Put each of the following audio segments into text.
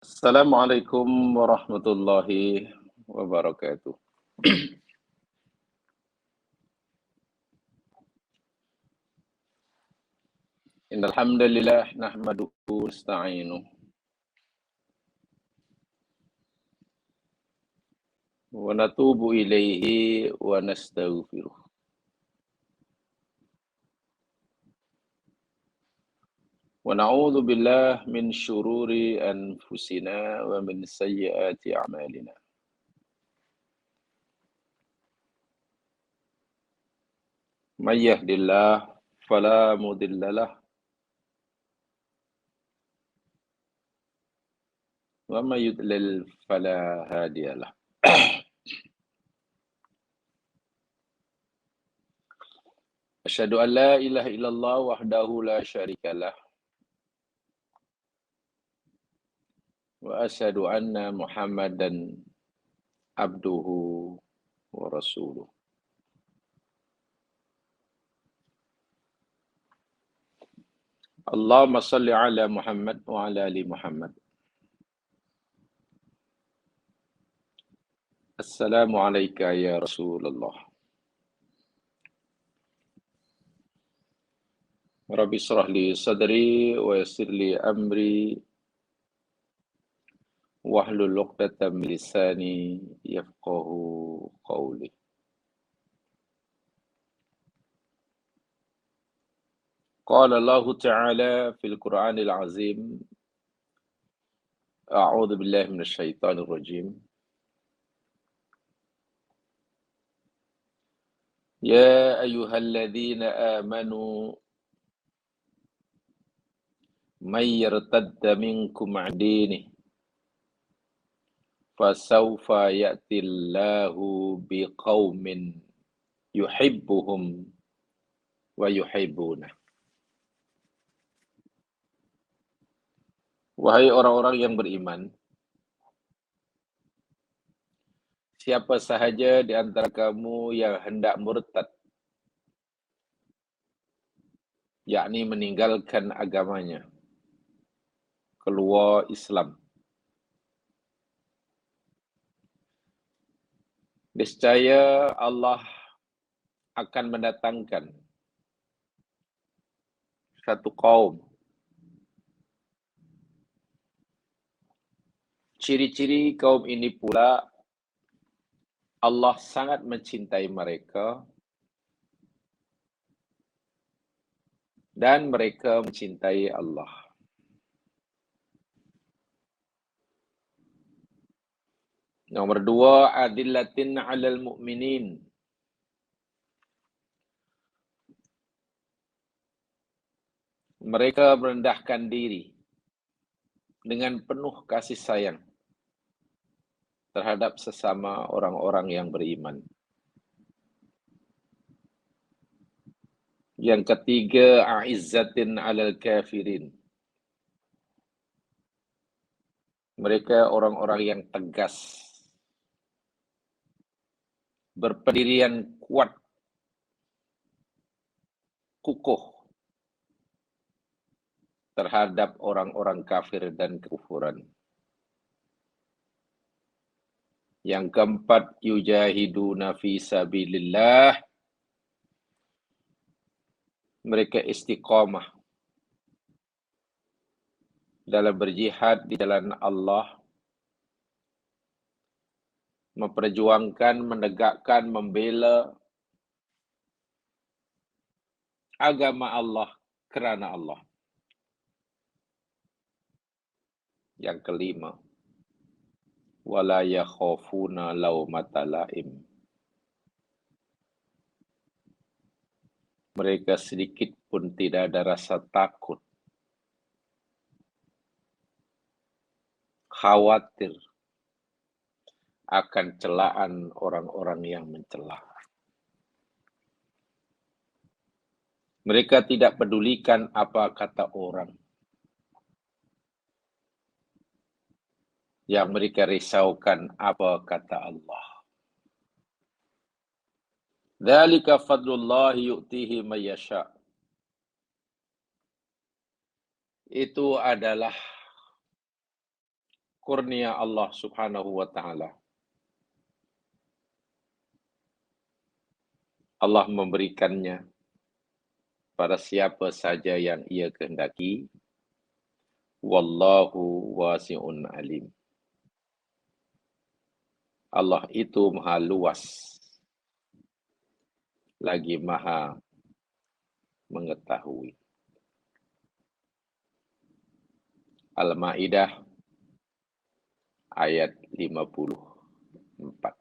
Assalamualaikum warahmatullahi wabarakatuh. Innal hamdalillah nahmaduhu wa nasta'inuhu wa natubu ilaihi wa nastaghfiruh. Wa na'udzu billahi min syururi anfusina wa min sayyiati a'malina. May yahdihillahu fala mudilla lahu wa may yudlil fala hadiya lahu. Asyhadu an la ilaha illallah wahdahu la syarika lah wa asyhadu anna Muhammadan abduhu wa rasuluh. Allahumma salli ala Muhammad wa ala ali Muhammad. Assalamu alayka ya Rasulullah. Rabbi shrah li sadri wa yassir li amri wahlul 'uqdatam min lisani yafqahu qawli. Qala Allah Ta'ala fil Qur'anil Azim. A'udzu billahi minasy syaithanir rajim. Ya ayyuhalladzina amanu may yartadda minkum 'an dinihi fasawfa ya'tillahu biqaumin yuhibbuhum wa yuhibbuna. Wahai orang-orang yang beriman, siapa sahaja di antara kamu yang hendak murtad, yakni meninggalkan agamanya, keluar Islam, niscaya Allah akan mendatangkan satu kaum. Ciri-ciri kaum ini pula, Allah sangat mencintai mereka dan mereka mencintai Allah. Nomor 2, adillatin 'alal mu'minin. Mereka merendahkan diri dengan penuh kasih sayang terhadap sesama orang-orang yang beriman. Yang ketiga, a'izzatin 'alal kafirin. Mereka orang-orang yang tegas, berpendirian kuat, kukuh terhadap orang-orang kafir dan kekufuran. Yang keempat, yujahiduna fi sabilillah. Mereka istiqamah dalam berjihad di jalan Allah, memperjuangkan, menegakkan, membela agama Allah kerana Allah. Yang kelima, wala yakhafuna laumata laim. Mereka sedikit pun tidak ada rasa takut, khawatir akan celaan orang-orang yang mencela. Mereka tidak pedulikan apa kata orang. Yang mereka risaukan apa kata Allah. Dzalika fadlullahi yu'tihi may yasha. Itu adalah kurnia Allah Subhanahu wa taala. Allah memberikannya pada siapa saja yang ia kehendaki. Wallahu wasi'un alim. Allah itu maha luas, lagi maha mengetahui. Al-Maidah ayat 54.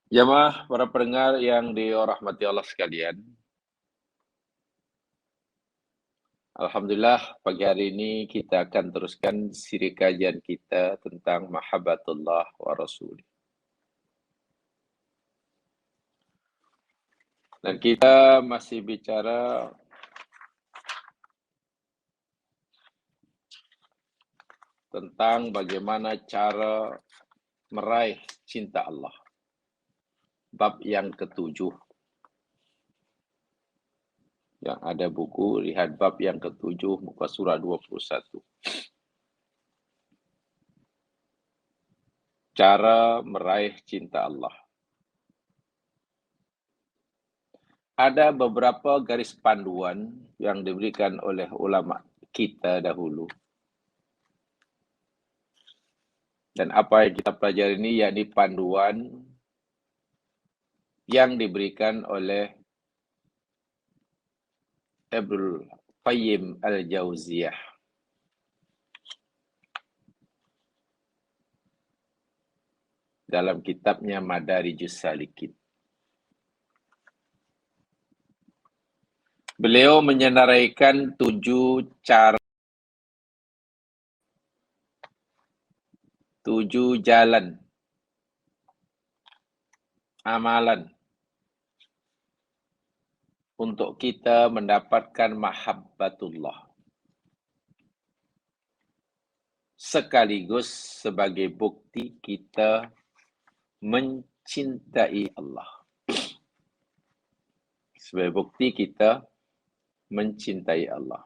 Jamaah para pendengar yang dirahmati Allah sekalian. Alhamdulillah pagi hari ini kita akan teruskan siri kajian kita tentang mahabbatullah wa rasul. Dan kita masih bicara tentang bagaimana cara meraih cinta Allah. Bab yang ke-7. Yang ada buku, lihat bab yang ke-7, muka surah 21. Cara meraih cinta Allah. Ada beberapa garis panduan yang diberikan oleh ulama kita dahulu. Dan apa yang kita pelajari ini yakni panduan yang diberikan oleh Ibnul Qayyim Al-Jauziyah. Dalam kitabnya Madarijus Salikin. Beliau menyenaraikan 7 cara, 7 jalan, amalan untuk kita mendapatkan mahabbatullah. Sekaligus sebagai bukti kita mencintai Allah. Sebagai bukti kita mencintai Allah.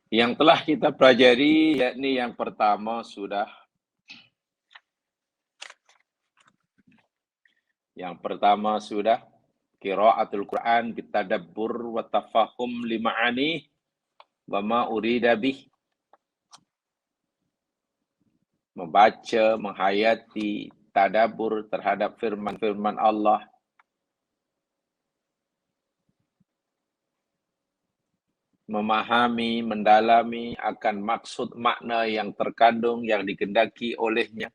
Yang telah kita pelajari, yakni yang pertama sudah. Yang pertama sudah qiraatul Quran bitadabbur wa tafahum li ma'ani wa ma urida bih. Membaca, menghayati, tadabbur terhadap firman-firman Allah. Memahami, mendalami akan maksud makna yang terkandung, yang dikehendaki olehnya.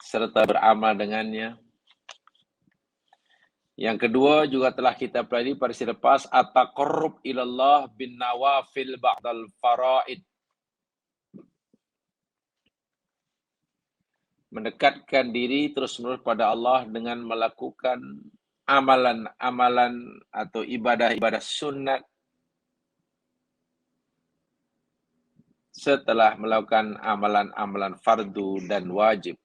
Serta beramal dengannya. Yang kedua juga telah kita pelajari pada sesi lepas, at-taqarrub ilallah bin nawafil ba'dal faraid. Mendekatkan diri terus-menerus pada Allah dengan melakukan amalan-amalan atau ibadah-ibadah sunat setelah melakukan amalan-amalan fardu dan wajib.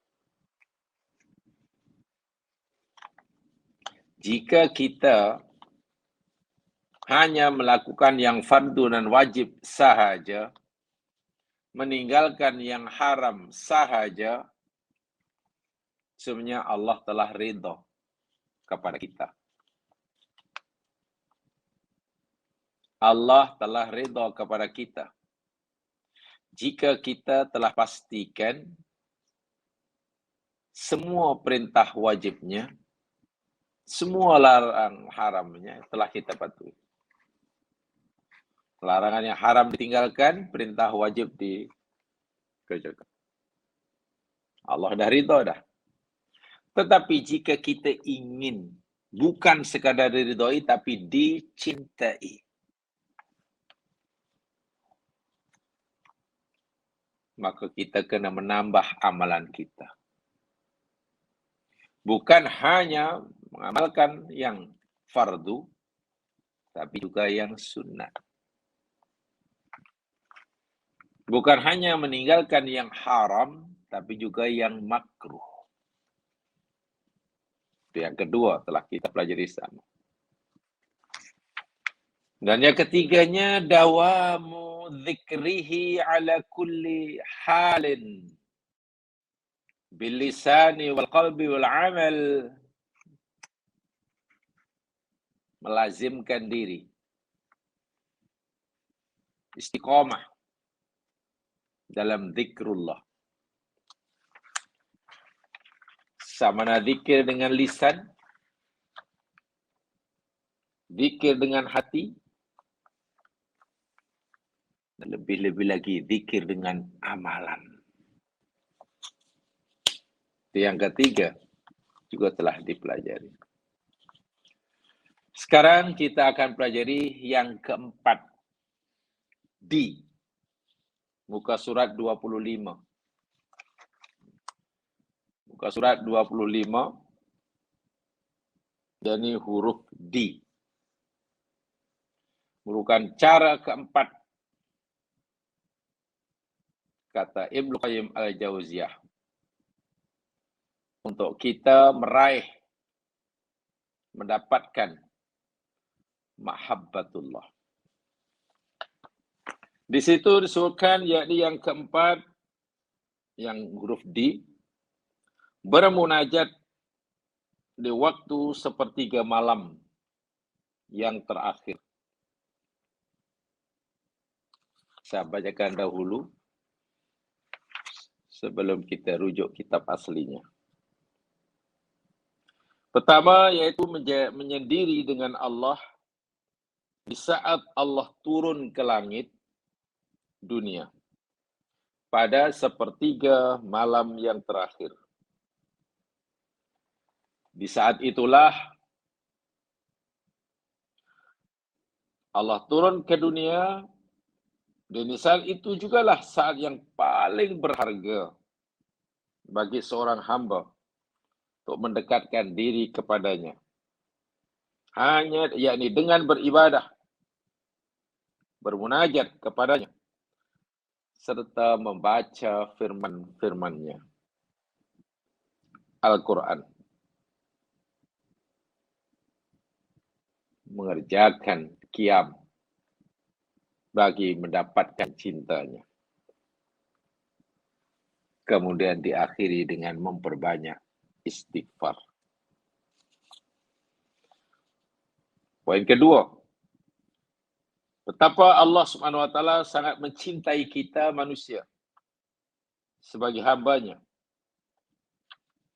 Jika kita hanya melakukan yang fardu dan wajib sahaja, meninggalkan yang haram sahaja, sebenarnya Allah telah ridha kepada kita. Allah telah ridha kepada kita. Jika kita telah pastikan semua perintah wajibnya, semua larang haramnya telah kita patuhi. Larangan yang haram ditinggalkan, perintah wajib dikerjakan. Allah dah ridha dah. Tetapi jika kita ingin bukan sekadar diridhoi tapi dicintai, maka kita kena menambah amalan kita. Bukan hanya mengamalkan yang fardu, tapi juga yang sunnah. Bukan hanya meninggalkan yang haram, tapi juga yang makruh. Itu yang kedua telah kita pelajari sama. Dan yang ketiganya, dawamu dzikrihi ala kulli halin bil lisani wal qalbi wal amal. Melazimkan diri istiqamah dalam zikrullah. Sama ada zikir dengan lisan, zikir dengan hati, dan lebih-lebih lagi zikir dengan amalan. Yang ketiga juga telah dipelajari. Sekarang kita akan pelajari yang keempat. Di muka surat 25. Muka surat 25, yakni huruf D. Merupakan cara keempat, kata Ibnu Qayyim al-Jauziyah, untuk kita meraih, mendapatkan mahabbatullah. Di situ disebutkan, yakni yang keempat, yang huruf D, bermunajat di waktu sepertiga malam yang terakhir. Saya bacakan dahulu sebelum kita rujuk kitab aslinya. Pertama, yaitu menyendiri dengan Allah di saat Allah turun ke langit dunia pada sepertiga malam yang terakhir. Di saat itulah Allah turun ke dunia, dan di saat itu jugalah saat yang paling berharga bagi seorang hamba untuk mendekatkan diri kepadanya. Hanya yakni dengan beribadah, bermunajat kepadanya, serta membaca firman-firman-Nya. Al-Quran. Mengerjakan qiyam bagi mendapatkan cintanya. Kemudian diakhiri dengan memperbanyak istighfar. Poin kedua, betapa Allah Subhanahu wa taala sangat mencintai kita manusia sebagai hamba-Nya.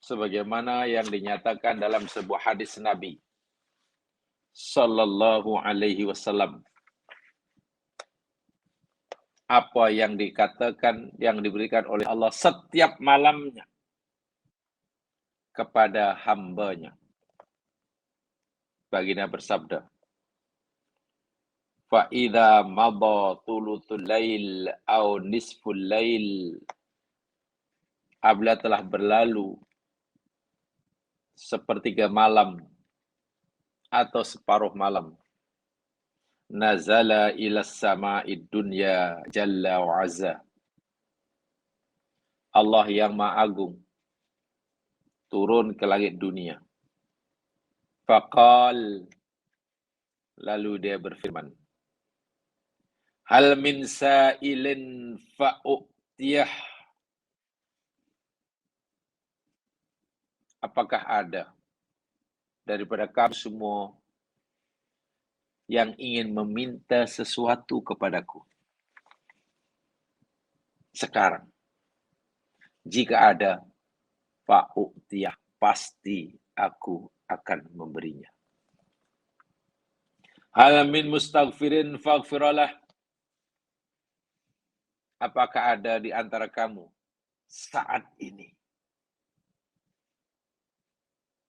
Sebagaimana yang dinyatakan dalam sebuah hadis Nabi sallallahu alaihi wasallam. Apa yang dikatakan, yang diberikan oleh Allah setiap malamnya kepada hamba-Nya. Baginda bersabda, fa idza madha thuluthul lail aw nisful lail, apabila telah berlalu sepertiga malam atau separuh malam, nazala ila sama'id dunya jalla wa azza. Allah yang Maha Agung turun ke langit dunia. Faqal, lalu dia berfirman, hal min sa'ilin fa'u'tiyah. Apakah ada daripada kamu semua yang ingin meminta sesuatu kepadaku sekarang? Jika ada, fa'u'tiyah, pasti aku akan memberinya. Hal min mustaghfirin faghfiralah. Apakah ada di antara kamu saat ini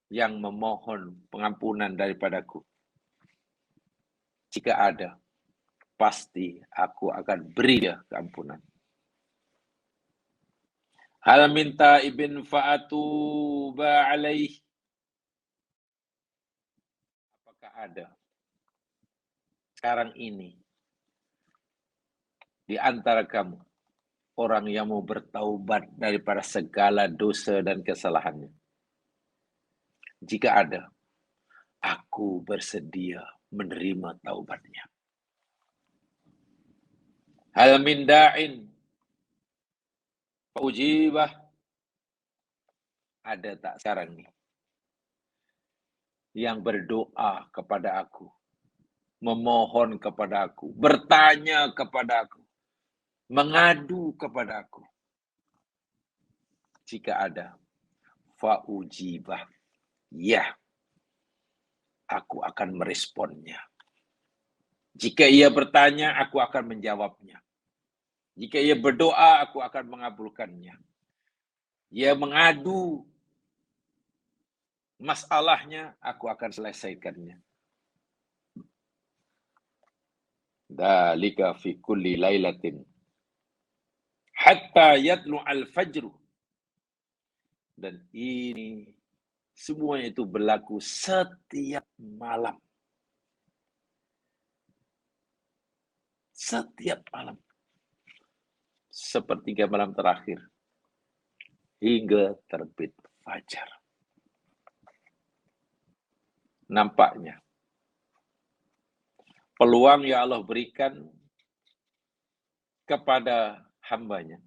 yang memohon pengampunan daripadaku? Jika ada, pasti aku akan beri dia keampunan. Hal minta ibn fa'atuba alaih. Apakah ada sekarang ini di antara kamu orang yang mau bertaubat daripada segala dosa dan kesalahannya? Jika ada, aku bersedia menerima taubatnya. Hal min da'in ujibah. Ada tak sekarang nih yang berdoa kepada aku, memohon kepada aku, bertanya kepada aku, mengadu kepada aku? Jika ada, faujibah. Ya, aku akan meresponnya. Jika ia bertanya, aku akan menjawabnya. Jika ia berdoa, aku akan mengabulkannya. Ia mengadu masalahnya, aku akan selesaikannya. Dzalika fi kulli lailatin hatta yatlu al-fajr. Dan ini semuanya itu berlaku setiap malam. Setiap malam. Sepertiga malam terakhir. Hingga terbit fajar. Nampaknya peluang yang Allah berikan kepada hambanya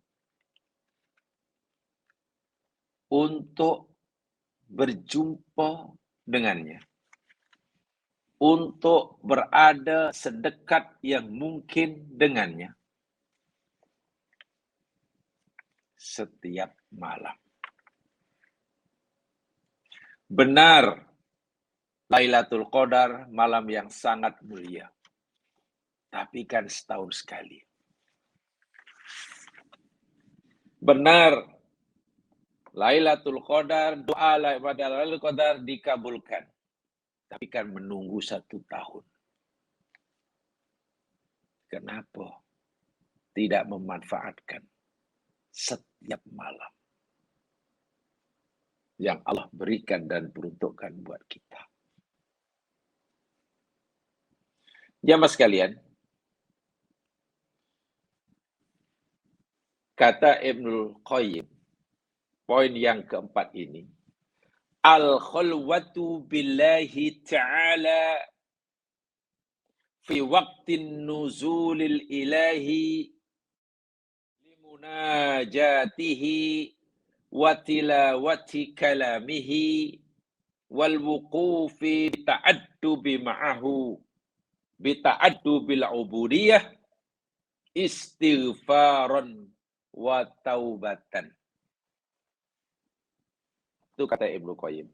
untuk berjumpa dengannya, untuk berada sedekat yang mungkin dengannya setiap malam. Benar, Lailatul Qadar malam yang sangat mulia. Tapi kan setahun sekali. Benar, Lailatul Qadar, doa pada Lailatul Qadar dikabulkan. Tapi kan menunggu 1 tahun. Kenapa tidak memanfaatkan setiap malam yang Allah berikan dan peruntukkan buat kita? Jamaah sekalian, kata Ibnul Qayyim, poin yang keempat ini, al-khulwatu billahi ta'ala fi waqtin nuzulil ilahi limunajatihi wa tilawati kalamihi wal wuqufi bita'addubi ma'ahu bita'addubil ubudiyah istighfaran wa taubatan. Itu kata Ibnu Qayyim.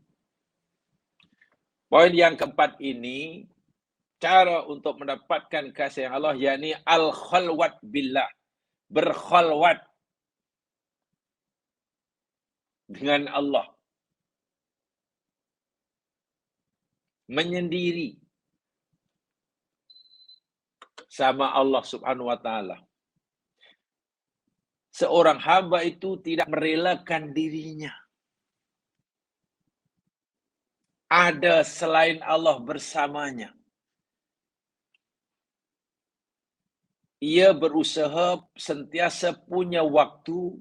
Poin yang keempat ini, cara untuk mendapatkan kasih Allah, yakni al-khalwat billah, berkhalwat dengan Allah, menyendiri sama Allah Subhanahu wa taala. Seorang hamba itu tidak merelakan dirinya ada selain Allah bersamanya. Ia berusaha sentiasa punya waktu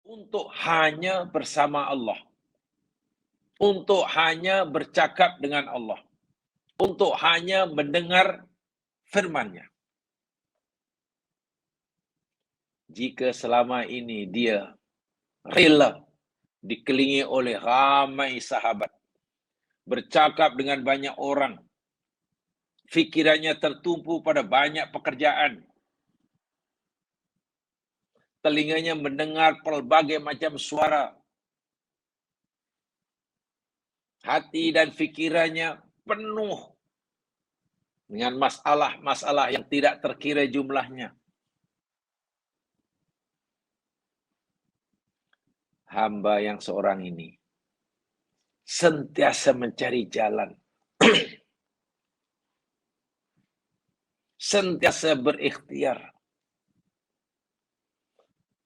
untuk hanya bersama Allah, untuk hanya bercakap dengan Allah, untuk hanya mendengar firman-Nya. Jika selama ini dia rela dikelilingi oleh ramai sahabat, bercakap dengan banyak orang, fikirannya tertumpu pada banyak pekerjaan, telinganya mendengar pelbagai macam suara, hati dan fikirannya penuh dengan masalah-masalah yang tidak terkira jumlahnya. Hamba yang seorang ini sentiasa mencari jalan, sentiasa berikhtiar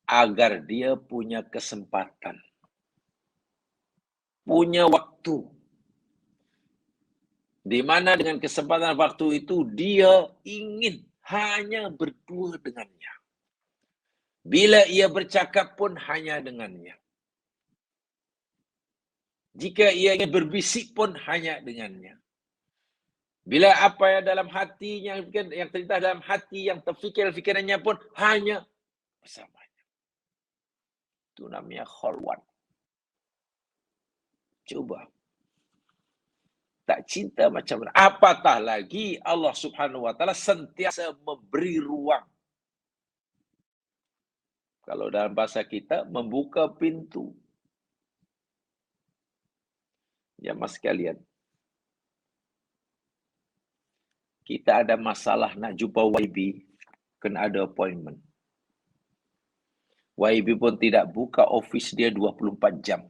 agar dia punya kesempatan, punya waktu, di mana dengan kesempatan waktu itu dia ingin hanya berdua dengannya. Bila ia bercakap pun hanya dengannya. Jika ia ingin berbisik pun hanya dengannya. Bila apa yang dalam hatinya, yang terlintas dalam hati, yang terfikir fikirannya pun hanya bersamanya. Itu namanya khalwat. Coba. Tak cinta macam mana. Apatah lagi Allah Subhanahu wa taala sentiasa memberi ruang. Kalau dalam bahasa kita, membuka pintu. Ya mas sekalian, kita ada masalah nak jumpa YB, kena ada appointment. YB pun tidak buka office dia 24 jam.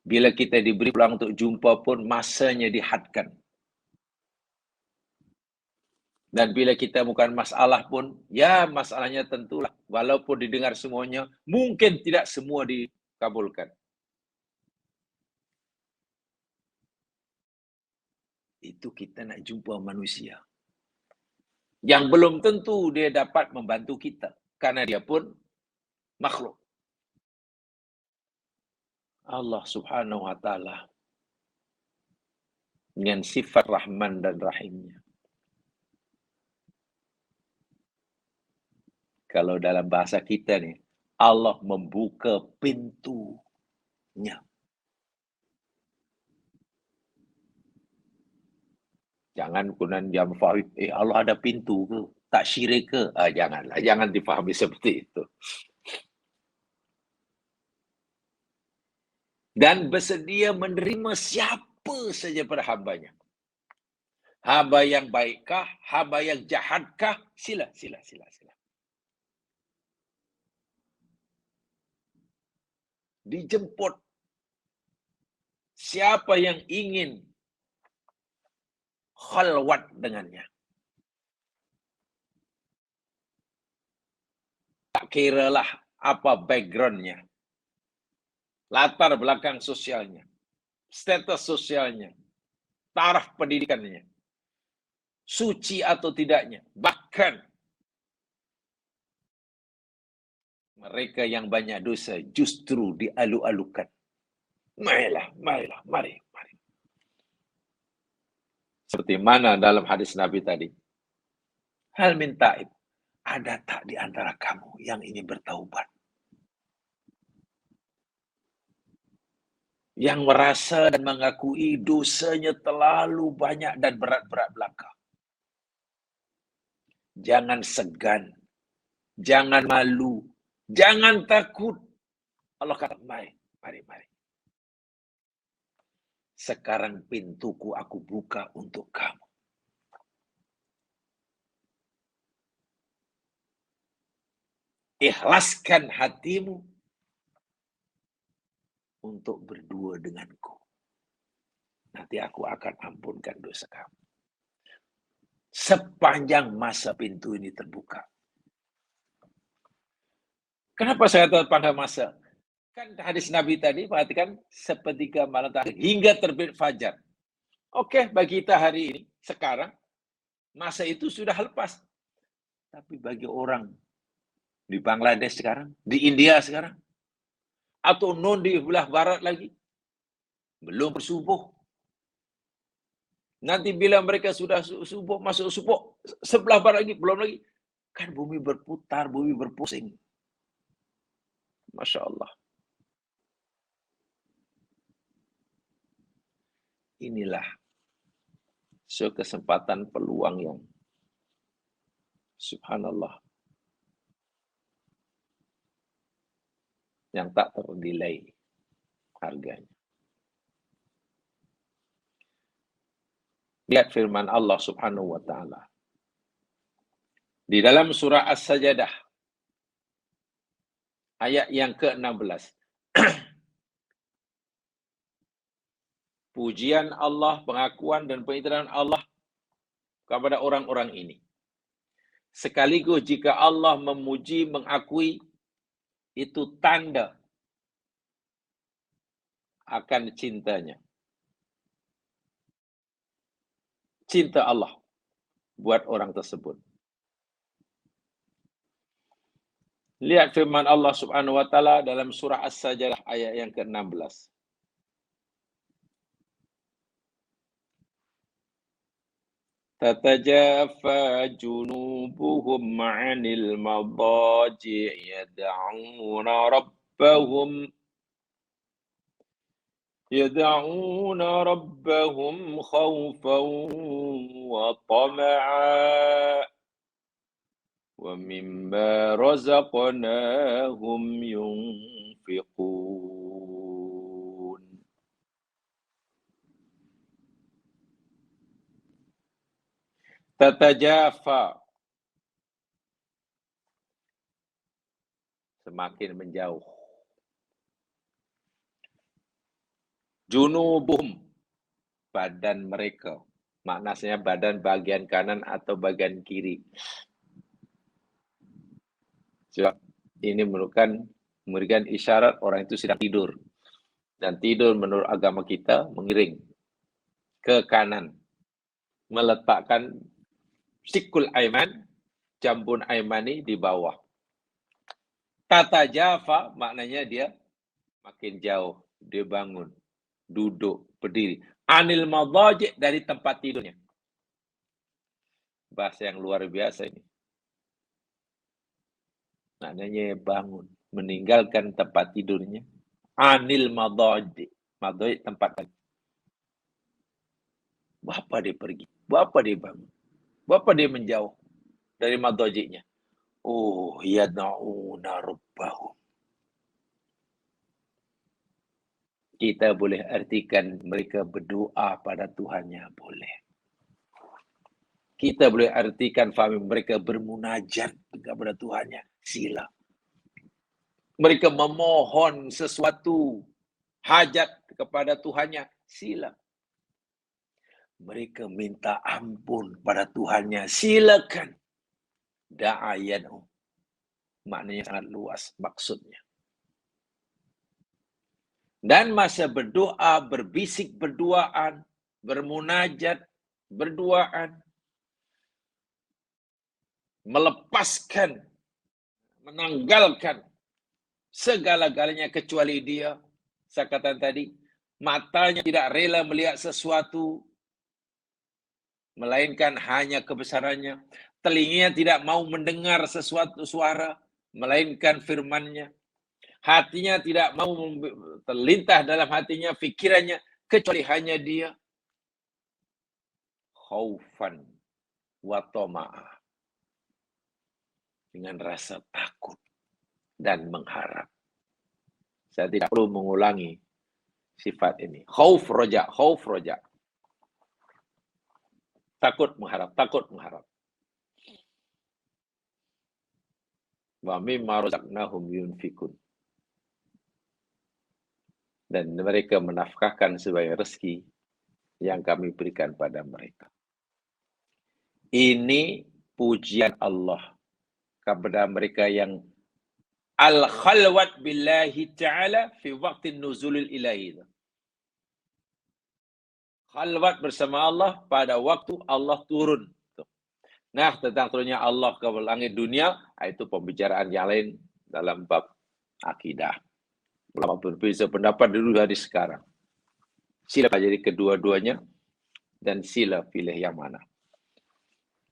Bila kita diberi peluang untuk jumpa pun, masanya dihadkan. Dan bila kita bukan masalah pun, ya masalahnya tentulah. Walaupun didengar semuanya, mungkin tidak semua dikabulkan. Itu kita nak jumpa manusia. Yang belum tentu dia dapat membantu kita. Karena dia pun makhluk. Allah Subhanahu wa taala dengan sifat Rahman dan Rahimnya. Kalau dalam bahasa kita nih, Allah membuka pintunya. Jangan kemudian jam fahid, Allah ada pintu ke? Tak syirik ke? Janganlah, jangan dipahami seperti itu. Dan bersedia menerima siapa saja pada hambanya. Hamba yang baikkah, hamba yang jahatkah, sila. Dijemput. Siapa yang ingin khalwat dengannya. Tak kiralah apa backgroundnya. Latar belakang sosialnya, status sosialnya, taraf pendidikannya, suci atau tidaknya, bahkan mereka yang banyak dosa justru dialu-alukan. Mari. Seperti mana dalam hadis Nabi tadi? Hal min taib, ada tak di antara kamu yang ingin bertaubat? Yang merasa dan mengakui dosanya terlalu banyak dan berat-berat belaka. Jangan segan, jangan malu, jangan takut. Allah kata, mari. Sekarang pintuku aku buka untuk kamu. Ikhlaskan hatimu untuk berdua denganku. Nanti aku akan ampunkan dosa kamu. Sepanjang masa pintu ini terbuka. Kenapa saya terpandang masa? Kan hadis Nabi tadi, perhatikan, sepertiga malam terakhir hingga terbit fajar. Oke, bagi kita hari ini, sekarang, masa itu sudah lepas. Tapi bagi orang di Bangladesh sekarang, di India sekarang, atau non di belah barat lagi, belum bersubuh. Nanti bila mereka sudah subuh, masuk subuh, sebelah barat lagi, belum lagi. Kan bumi berputar, bumi berpusing. Masya Allah. Inilah kesempatan peluang yang subhanallah, yang tak ternilai harganya. Lihat firman Allah Subhanahu wa taala di dalam surah As-Sajdah ayat yang ke-16. Pujian Allah, pengakuan dan pengintiran Allah kepada orang-orang ini. Sekaligus jika Allah memuji, mengakui, itu tanda akan cintanya. Cinta Allah buat orang tersebut. Lihat firman Allah Subhanahu wa taala dalam surah As-Sajdah ayat yang ke-16. Tatajafa junubuhum 'anil madaji' يدعون ربهم خوفا وطمعا ومما رزقناهم ينفقون. Tatajafa, semakin menjauh. Junubuhum, badan mereka. Maknanya badan bagian kanan atau bagian kiri. Sebab ini memberikan isyarat orang itu sedang tidur. Dan tidur menurut agama kita mengiring ke kanan. Meletakkan sikul aiman, jambun aimani di bawah. Tata jafa maknanya dia makin jauh, dia bangun, duduk, berdiri. Anil madaji' dari tempat tidurnya. Bahasa yang luar biasa ini. Maknanya bangun, meninggalkan tempat tidurnya. Anil madaji', madaji' tempat tidurnya. Berapa dia pergi? Berapa dia bangun? Berapa dia menjauh dari madaji'nya? Oh, yad'una rabbahum. Kita boleh artikan mereka berdoa pada Tuhannya, boleh. Kita boleh artikan faham mereka bermunajat kepada Tuhannya, sila. Mereka memohon sesuatu hajat kepada Tuhannya, sila. Mereka minta ampun pada Tuhannya, silakan. Da'ayanu. Maknanya sangat luas maksudnya. Dan masa berdoa, berbisik berduaan, bermunajat, berduaan, melepaskan, menanggalkan segala-galanya kecuali dia. Saya katakan tadi, matanya tidak rela melihat sesuatu, melainkan hanya kebesarannya. Telinganya tidak mau mendengar sesuatu suara, melainkan firman-Nya. Hatinya tidak mau terlintas dalam hatinya, fikirannya, kecuali hanya dia. Khaufan wa tama'a. Dengan rasa takut dan mengharap. Saya tidak perlu mengulangi sifat ini. Khauf roja, khauf roja. Takut mengharap, takut mengharap. Wa mimma razaqnahum yunfikun. Dan mereka menafkahkan sebagai rezeki yang kami berikan pada mereka. Ini pujian Allah kepada mereka yang al-khalwat billahi ta'ala fi waqtin nuzulil ilahi. Khalwat bersama Allah pada waktu Allah turun. Nah, tentang turunnya Allah ke langit dunia, itu pembicaraan yang lain dalam bab akidah. Ulama berbeza pendapat dulu dari sekarang. Sila jadi kedua-duanya, dan sila pilih yang mana.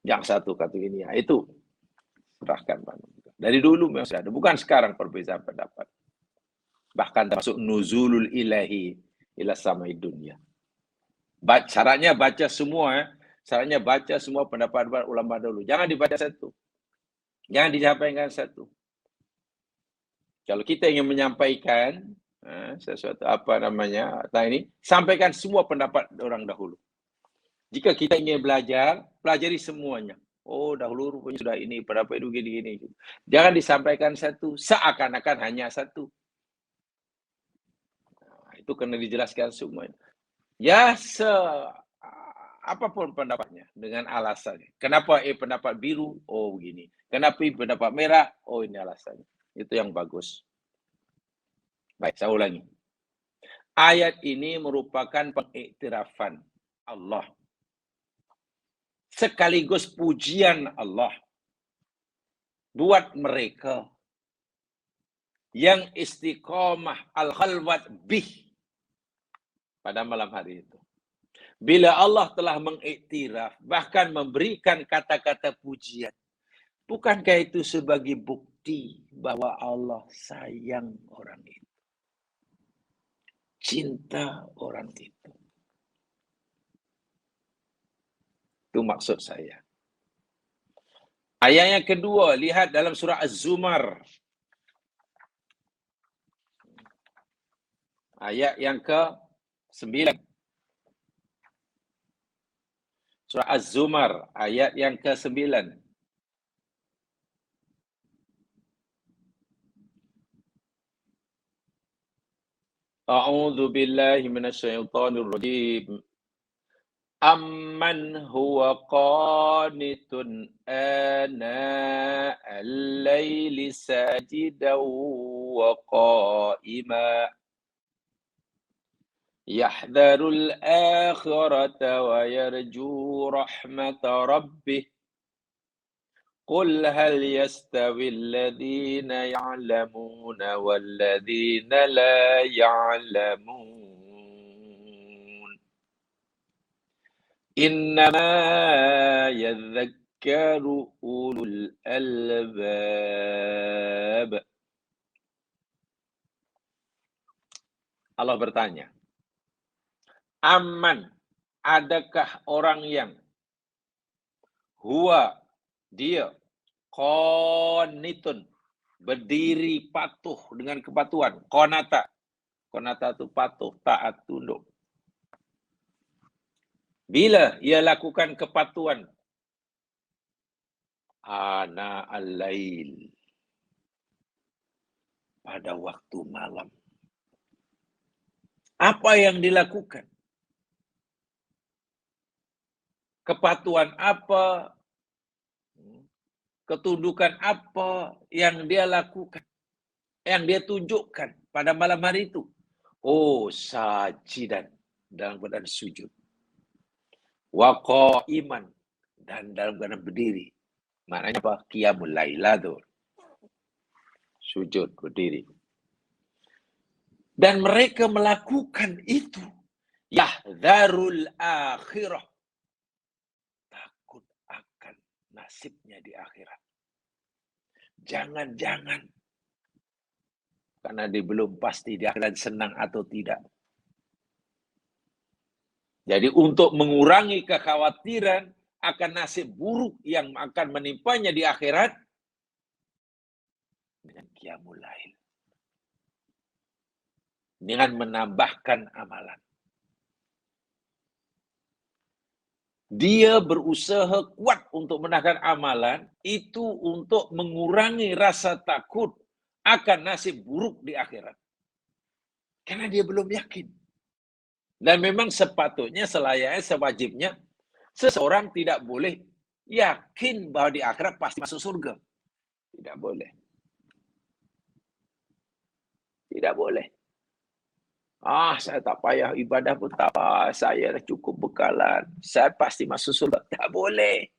Yang satu kata ini, ya itu serahkan. Dari dulu memang sudah ada, bukan sekarang perbezaan pendapat. Bahkan termasuk nuzulul ilahi ila samai dunia. Syaratnya baca semua, ya. Syaratnya baca semua pendapat ulama dulu. Jangan dibaca satu. Jangan disampaikan satu. Kalau kita ingin menyampaikan sesuatu ini, sampaikan semua pendapat orang dahulu. Jika kita ingin belajar, pelajari semuanya. Oh, dahulu rupanya sudah ini, pendapat itu gini-gini. Jangan disampaikan satu, seakan-akan hanya satu. Nah, itu kena dijelaskan semuanya. Ya, apapun pendapatnya dengan alasannya. Kenapa pendapat biru? Oh, begini. Kenapa pendapat merah? Oh, ini alasannya. Itu yang bagus. Baik, saya ulangi. Ayat ini merupakan pengiktirafan Allah. Sekaligus pujian Allah buat mereka yang istiqomah al-khalwat bih pada malam hari itu. Bila Allah telah mengiktiraf, bahkan memberikan kata-kata pujian, bukankah itu sebagai bukti bahwa Allah sayang orang itu, cinta orang itu? Itu maksud saya. Ayat yang kedua, lihat dalam surah Az-Zumar. Ayat yang ke-9. Surah Az-Zumar, ayat yang ke-9. A'udzu billahi minasyaitonir rajim. Amman huwa qanitun ana al-laili sajidan wa qa'ima yahdharul akhirata wa yarju rahmata rabbih. Qul hal yastawi alladhina ya'lamuna walladhina la ya'lamun. Innama yadhakkaru ulul albab. Allah bertanya, Amman, adakah orang yang huwa, dia, qanitun, berdiri patuh dengan kepatuhan. Qanata itu patuh, taat, tunduk. Bila ia lakukan kepatuhan, ana al-lail, pada waktu malam. Apa yang dilakukan? Kepatuhan apa? Ketundukan apa yang dia lakukan? Yang dia tunjukkan pada malam hari itu? Oh, sajidan, dalam keadaan sujud. Wa qa'iman, dan dalam keadaan berdiri. Maknanya apa? Qiyamul laila tuh. Sujud, berdiri. Dan mereka melakukan itu. Yahdharul akhirah. Takut akan nasibnya di akhirat. Jangan-jangan. Karena dia belum pasti di akhirat senang atau tidak. Jadi untuk mengurangi kekhawatiran akan nasib buruk yang akan menimpanya di akhirat, dengan qiyamul lail, dengan menambahkan amalan. Dia berusaha kuat untuk menambahkan amalan, itu untuk mengurangi rasa takut akan nasib buruk di akhirat. Karena dia belum yakin. Dan memang sepatutnya, selayaknya, sewajibnya, seseorang tidak boleh yakin bahwa di akhirat pasti masuk surga. Tidak boleh. Tidak boleh. Saya tak payah ibadah pun tak apa. Saya dah cukup bekalan. Saya pasti masuk surga. Tak boleh.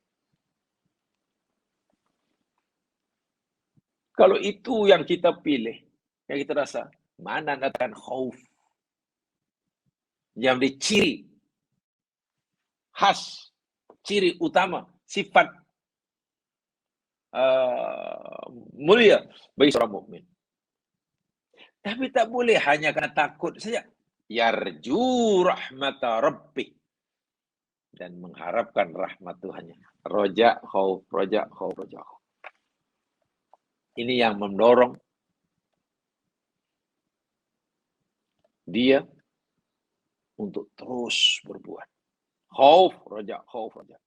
Kalau itu yang kita pilih, yang kita rasa, mana datang khauf. Yang diciri, khas, ciri utama, sifat mulia bagi seorang mukmin. Tapi tak boleh hanya karena takut saja. Yarju rahmata rabbih, dan mengharapkan rahmat Tuhannya. Roja, khauf, roja, khauf, roja, khauf. Ini yang mendorong dia untuk terus berbuat. Khauf, roja, khauf, roja.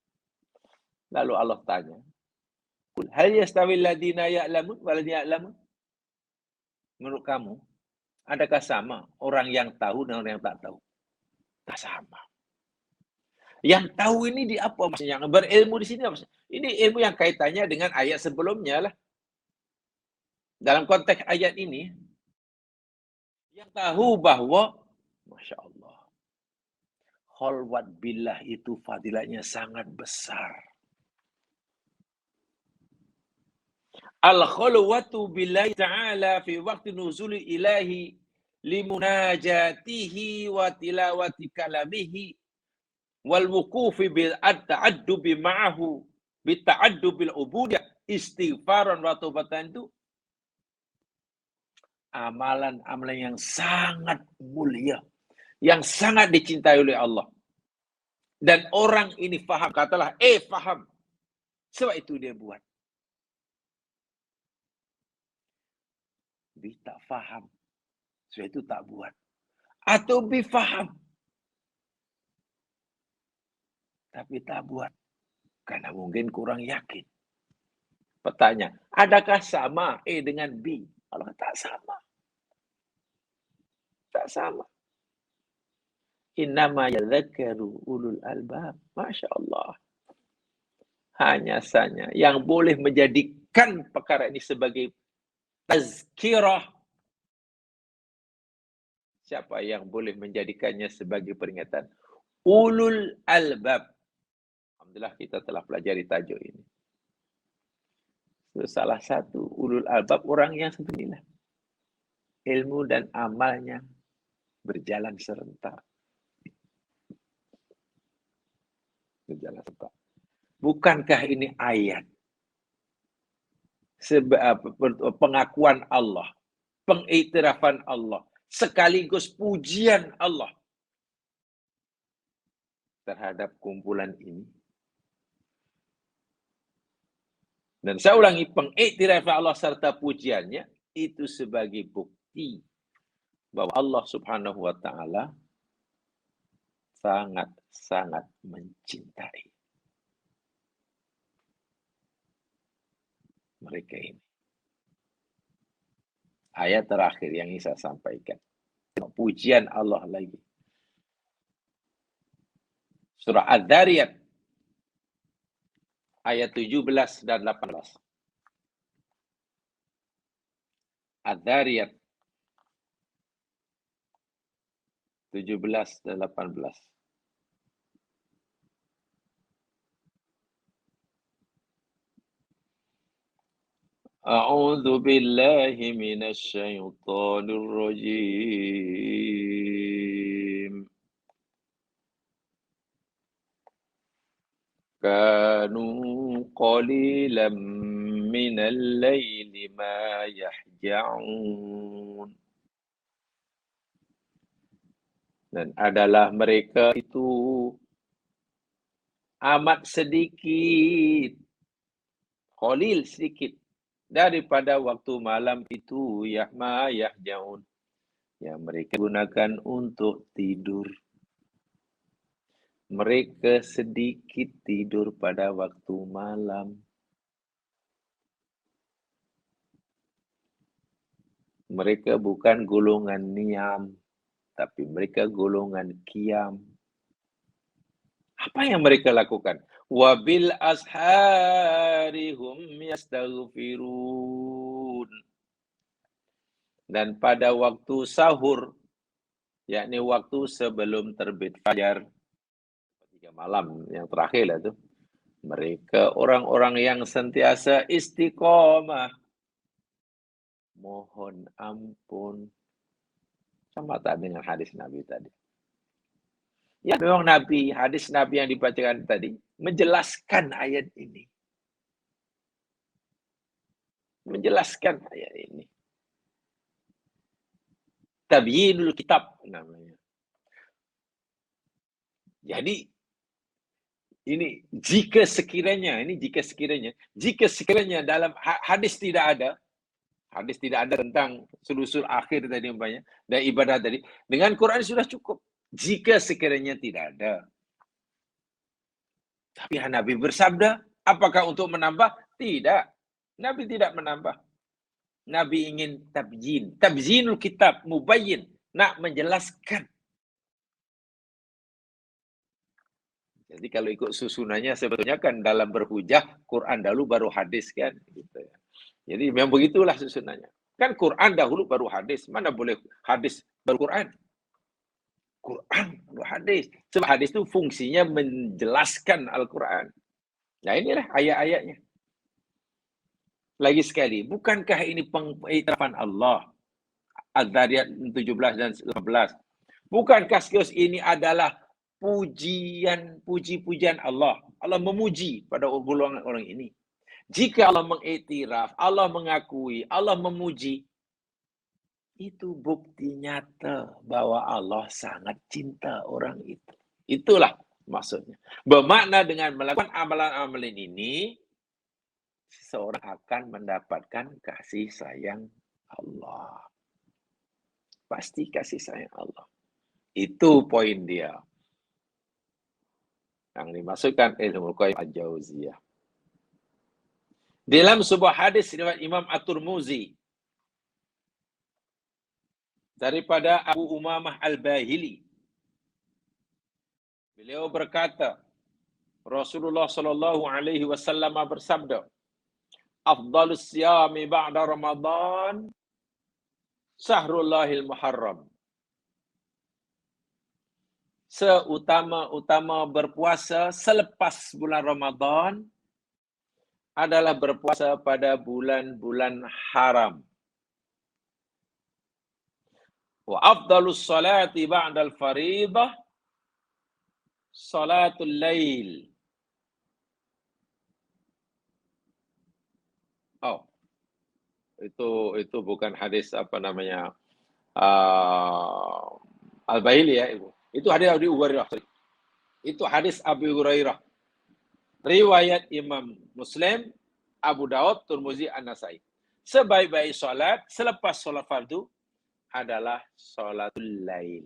Lalu Allah tanya, hal yastawil ladina ya'lamun wal ladina ya'lamun? Menurut kamu, adakah sama orang yang tahu dengan orang yang tak tahu? Tak sama. Yang tahu ini di apa maksudnya? Yang berilmu di sini apa maksudnya? Ini ilmu yang kaitannya dengan ayat sebelumnya lah. Dalam konteks ayat ini, yang tahu bahwa, Masya Allah, khalwat billah itu fadilahnya sangat besar. Al-khulwatu billahi ta'ala fi waqti nuzuli ilahi limunajatihi wa tilawati kalamihi wal wuqufi bil ta'addubi ma'ahu bi ta'addubil ubudiyah istighfaran wa taubatan itu amalan-amalan yang sangat mulia, yang sangat dicintai oleh Allah. Dan orang ini faham, katalah faham. Sebab itu dia buat. B tak faham, sebab itu tak buat. Atau B faham, tapi tak buat. Karena mungkin kurang yakin. Pertanyaan, adakah sama A dengan B? Allah tak sama. Tak sama. Innama yadhakkaru ulul albab. Masya Allah. Hanya saja yang boleh menjadikan perkara ini sebagai tazkirah. Siapa yang boleh menjadikannya sebagai peringatan? Ulul albab. Alhamdulillah kita telah pelajari tajuk ini. Salah satu ulul albab orang yang sebenarnya ilmu dan amalnya berjalan serentak. Berjalan serentak. Bukankah ini ayat? Pengakuan Allah, pengiktirafan Allah, sekaligus pujian Allah terhadap kumpulan ini. Dan saya ulangi, pengiktirafan Allah serta pujiannya itu sebagai bukti bahwa Allah Subhanahu wa taala sangat-sangat mencintai mereka ini. Ayat terakhir yang saya sampaikan. Pujian Allah lagi. Surah Adz-Dzariyat ayat 17 dan 18. Adz-Dzariyat 17 dan 18. A'udzu billahi minasy syaithanir rajim. Kanu qalilan minal laili ma yahja'un. Dan adalah mereka itu amat sedikit, qalil sedikit, daripada waktu malam itu ma yahja'un, yang mereka gunakan untuk tidur. Mereka sedikit tidur pada waktu malam. Mereka bukan golongan niam, tapi mereka golongan qiyam. Apa yang mereka lakukan? Wabil asharihum yastaghfirun. Dan pada waktu sahur, yakni waktu sebelum terbit fajar, 3 malam yang terakhir lah itu, mereka orang-orang yang sentiasa istiqomah, mohon ampun. Sama tak dengan hadis Nabi tadi? Ya, memang Nabi, hadis Nabi yang dibacakan tadi menjelaskan ayat ini. Menjelaskan ayat ini. Tabyinul kitab namanya. Jadi ini jika sekiranya dalam hadis tidak ada tentang sulusul akhir tadi umpamanya dan ibadah tadi, dengan Quran sudah cukup. Jika sekiranya tidak ada. Tapi Nabi bersabda, apakah untuk menambah? Tidak. Nabi tidak menambah. Nabi ingin tabyin. Tabzinul kitab, mubayyin. Nak menjelaskan. Jadi kalau ikut susunannya sebetulnya kan dalam berhujah, Quran dahulu baru hadis kan. Gitu. Jadi memang begitulah susunannya. Kan Quran dahulu baru hadis. Mana boleh hadis baru Quran? Quran baru hadis. Sebab hadis itu fungsinya menjelaskan Al-Quran. Nah inilah ayat-ayatnya. Lagi sekali, bukankah ini pengiktirafan Allah? Az-Zariyat 17 dan 18. Bukankah sekaligus ini adalah puji-pujian Allah? Allah memuji pada golongan orang ini. Jika Allah mengiktiraf, Allah mengakui, Allah memuji, itu bukti nyata bahwa Allah sangat cinta orang itu. Itulah maksudnya. Bermakna dengan melakukan amalan-amalan ini, seseorang akan mendapatkan kasih sayang Allah. Pasti kasih sayang Allah. Itu poin dia. Yang dimaksudkan Ibnu Qayyim Al-Jauziyah. Dalam sebuah hadis riwayat Imam At-Tirmizi daripada Abu Umamah Al-Bahili. Beliau berkata, Rasulullah sallallahu alaihi wasallam bersabda, "Afdhalus siyami ba'da Ramadan Sahrullahil Muharram." Seutama-utama berpuasa selepas bulan Ramadan adalah berpuasa pada bulan-bulan haram. Wa afdalus salati ba'dal fariidah salatul lail. Oh, itu bukan hadis apa namanya Al-Bahili ya, itu hadis Abu Hurairah. Itu hadis Abu Hurairah. Riwayat Imam Muslim, Abu Daud, Tirmizi, An-Nasai. Sebaik-baik salat selepas salat fardu adalah salatul lail.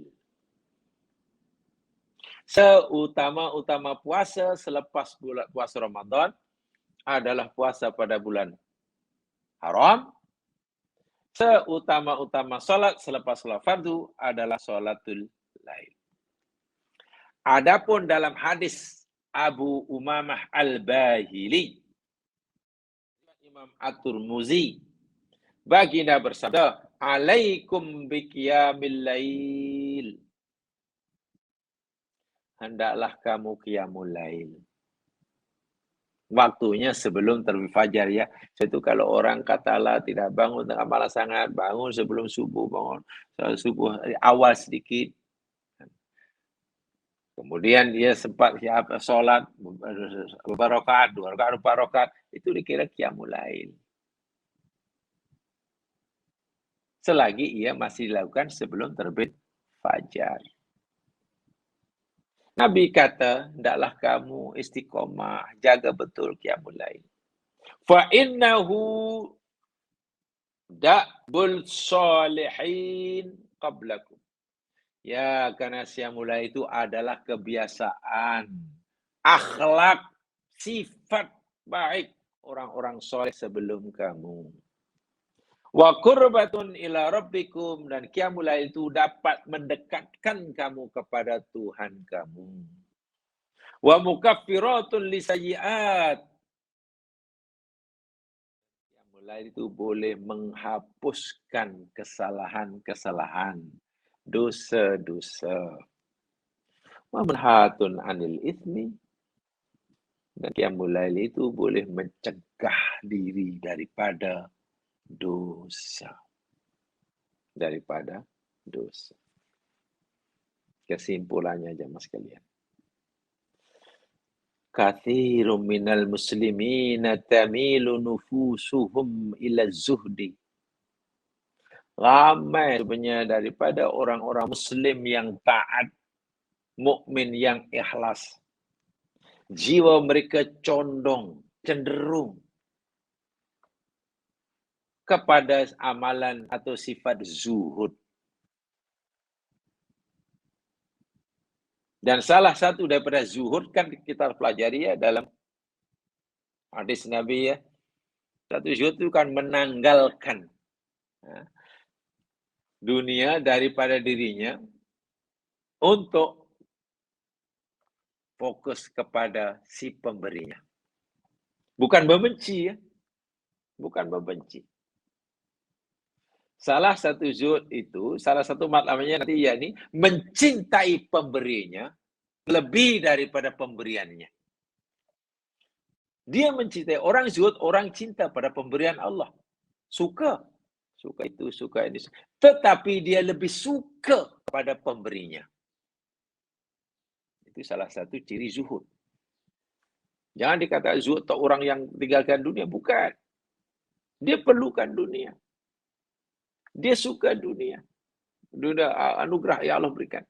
Seutama-utama puasa selepas bulan puasa Ramadan adalah puasa pada bulan haram. Seutama-utama salat selepas salat fardu adalah salatul lail. Adapun dalam hadis Abu Umamah Al-Bahili, Imam At-Tirmizi, baginda bersabda, "Alaikum biqiyamil lail." Hendaklah kamu qiyamul lail. Waktunya sebelum terbit fajar ya. Itu kalau orang katalah tidak bangun tengah malam sangat, bangun sebelum subuh, bangun subuh awal sedikit. Kemudian dia sempat sholat beberapa rakaat, 2 rakaat, 4 rakaat, itu dikira qiyamul lail. Selagi ia masih dilakukan sebelum terbit fajar. Nabi kata, hendaklah kamu istiqomah, jaga betul qiyamul lail. Fa innahu da'bul salihin qablakum. Ya, karena qiyamul lail itu adalah kebiasaan, akhlak, sifat baik orang-orang soleh sebelum kamu. Wa qurbatun ila rabbikum, dan qiyamul lail itu dapat mendekatkan kamu kepada Tuhan kamu. Wa mukaffiratun lisayyi'at. Qiyamul lail itu boleh menghapuskan kesalahan-kesalahan, dosa-dosa. Wa manhatun 'anil itsmi, dan qiyamul lail itu boleh mencegah diri daripada dosa. Kesimpulannya jemaah sekalian. Katsirun minal muslimina tamilu nufusuhum ila zuhdi. Ramai sebenarnya daripada orang-orang muslim yang taat, mukmin yang ikhlas, jiwa mereka cenderung kepada amalan atau sifat zuhud. Dan salah satu daripada zuhud kan kita pelajari ya dalam hadis Nabi ya. Satu zuhud itu kan menanggalkan dunia daripada dirinya untuk fokus kepada si pemberinya. Bukan membenci ya. Bukan membenci. Salah satu zuhud itu, salah satu maknanya nanti yakni mencintai pemberinya lebih daripada pemberiannya. Dia mencintai orang zuhud, orang cinta pada pemberian Allah. Suka itu, suka ini. Tetapi dia lebih suka pada pemberinya. Itu salah satu ciri zuhud. Jangan dikatakan zuhud atau orang yang tinggalkan dunia. Bukan. Dia perlukan dunia. Dia suka dunia. Dunia anugerah yang Allah berikan.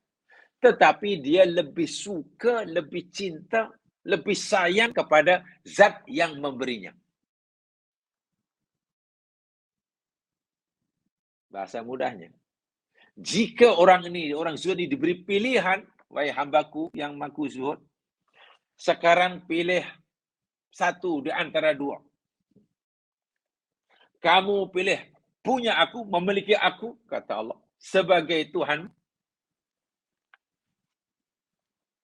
Tetapi dia lebih suka, lebih cinta, lebih sayang kepada zat yang memberinya. Bahasa mudahnya. Jika orang zuhud ini diberi pilihan, wahai hambaku yang maku zuhud, sekarang pilih satu di antara dua. Kamu pilih punya aku, memiliki aku, kata Allah, sebagai Tuhan,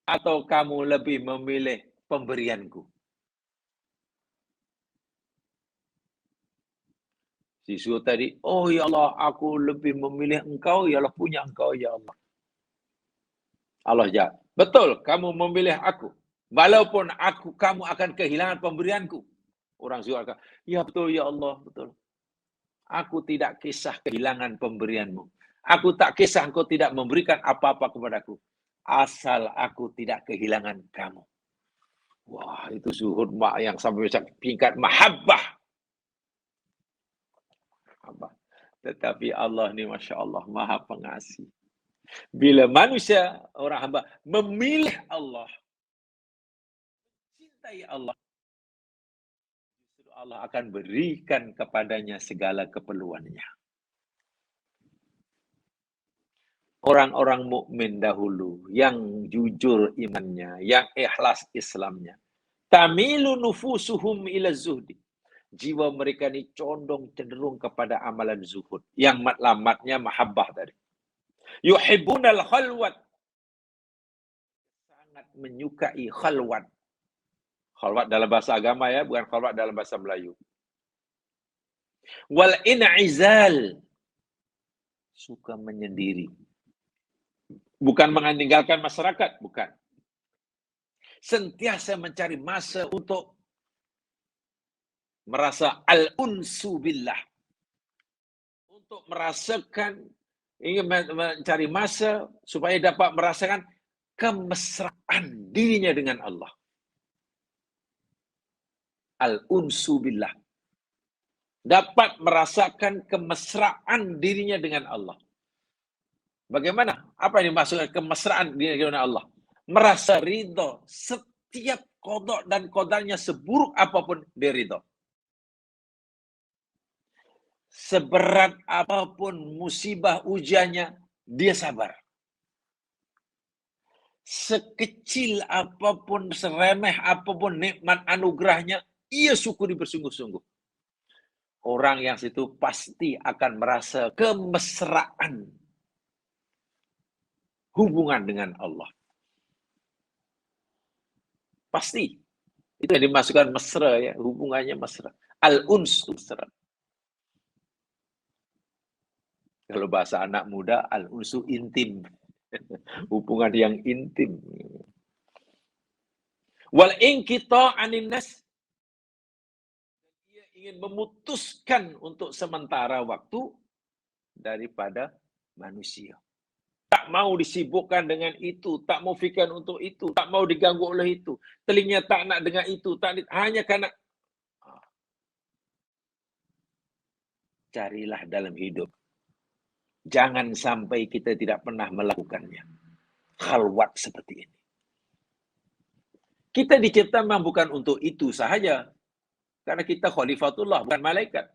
atau kamu lebih memilih pemberianku. Si zuhud tadi, oh ya Allah, aku lebih memilih engkau, ya Allah, punya engkau, ya Allah. Allah jawab, betul, kamu memilih aku. Walaupun kamu akan kehilangan pemberianku. Orang zuhud akan, ya betul, ya Allah, betul. Aku tidak kisah kehilangan pemberianmu. Aku tak kisah engkau tidak memberikan apa-apa kepadaku. Asal aku tidak kehilangan kamu. Wah, itu zuhud yang sampai tingkat mahabbah. Tetapi Allah ni Masya Allah, maha pengasih. Bila manusia, orang hamba, memilih Allah, mencintai Allah, Allah akan berikan kepadanya segala keperluannya. Orang-orang mukmin dahulu yang jujur imannya, yang ikhlas Islamnya, tamilu nufusuhum ila zuhdi. Jiwa mereka ini condong cenderung kepada amalan zuhud. Yang matlamatnya mahabbah tadi. Yuhibbunal khalwat. Sangat menyukai khalwat. Khalwat dalam bahasa agama ya, bukan khalwat dalam bahasa Melayu. Wal in'izal. Suka menyendiri. Bukan meninggalkan masyarakat, bukan. Sentiasa mencari masa untuk merasa al-unsu billah. Untuk merasakan, ingin mencari masa supaya dapat merasakan kemesraan dirinya dengan Allah. Al-unsu billah. Dapat merasakan kemesraan dirinya dengan Allah. Bagaimana? Apa yang dimaksudkan kemesraan dirinya dengan Allah? Merasa ridho setiap qada dan qadarnya, seburuk apapun dia ridho. Seberat apapun musibah ujiannya, dia sabar. Sekecil apapun, seremeh apapun nikmat anugerahnya, ia syukuri bersungguh-sungguh. Orang yang situ pasti akan merasa kemesraan hubungan dengan Allah. Pasti. Itu yang dimasukkan mesra ya, hubungannya mesra. Al-uns mesra. Kalau bahasa anak muda, al-unsu intim. Hubungan yang intim. Wal inqita' anin nas. Dia ingin memutuskan untuk sementara waktu daripada manusia. Tak mau disibukkan dengan itu, tak mau fikir untuk itu, tak mau diganggu oleh itu. Telinga tak nak dengar itu, hanya karena carilah dalam hidup. Jangan sampai kita tidak pernah melakukannya. Khalwat seperti ini. Kita dicipta memang bukan untuk itu sahaja. Karena kita khalifatullah, bukan malaikat.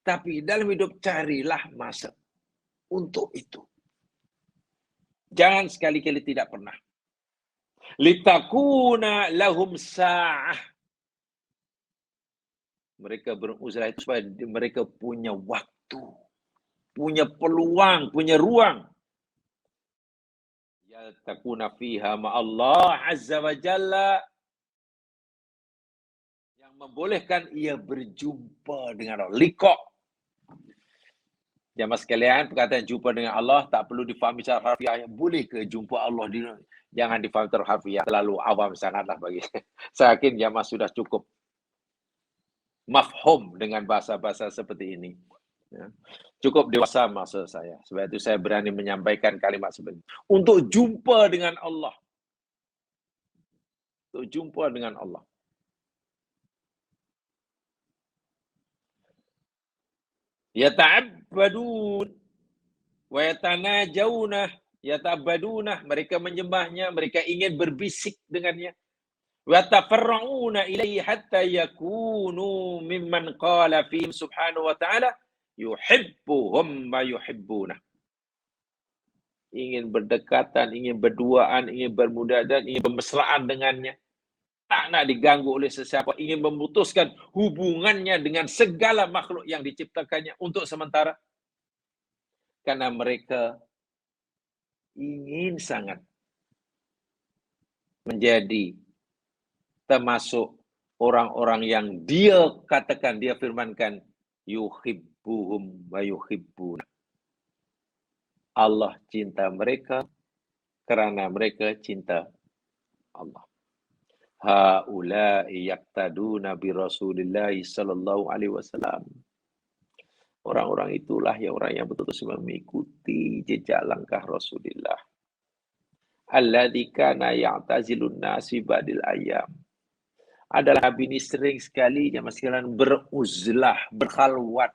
Tapi dalam hidup carilah masa untuk itu. Jangan sekali-kali tidak pernah. Litakuna lahum sa'ah. Mereka berusaha itu supaya mereka punya waktu. Punya peluang, punya ruang. Yaltakuna fiha ma'allah azza wa jalla. Yang membolehkan ia berjumpa dengan Allah. Liqa'. Jamaah sekalian, perkataan jumpa dengan Allah tak perlu difahami secara harfiah. Boleh ke jumpa Allah? Jangan difahami secara harfiah. Terlalu awam sangatlah bagi saya. Yakin jamaah sudah cukup mafhum dengan bahasa-bahasa seperti ini. Ya. Cukup dewasa maksud saya. Sebab itu saya berani menyampaikan kalimat seperti ini. Untuk jumpa dengan Allah. Untuk jumpa dengan Allah. Yata'abbadun wa yatanajawna yata'abbaduna, mereka menyembahnya, mereka ingin berbisik dengannya. Wa tafarra'una ilaihi hatta yakunu mimman qala fihim subhanahu wa ta'ala yuhibbuhum wa yuhibbuna. Ingin berdekatan, ingin berduaan, ingin bermudahan, ingin bermesraan dengannya. Tak nak diganggu oleh sesiapa, ingin memutuskan hubungannya dengan segala makhluk yang diciptakannya untuk sementara. Karena mereka ingin sangat menjadi termasuk orang-orang yang dia katakan, dia firmankan, yuhibbuhum wa yuhibbuna. Allah cinta mereka karena mereka cinta Allah. Haula'i yaqtaduna bi Rasulillah sallallahu alaihi wasallam. Orang-orang itulah yang orang yang betul-betul mengikuti jejak langkah Rasulullah. Alladzi kana ya'tazilun nasi ba'dil ayyam. Adalah Nabi ini sering sekali jamaah sekalian beruzlah, berkhalwat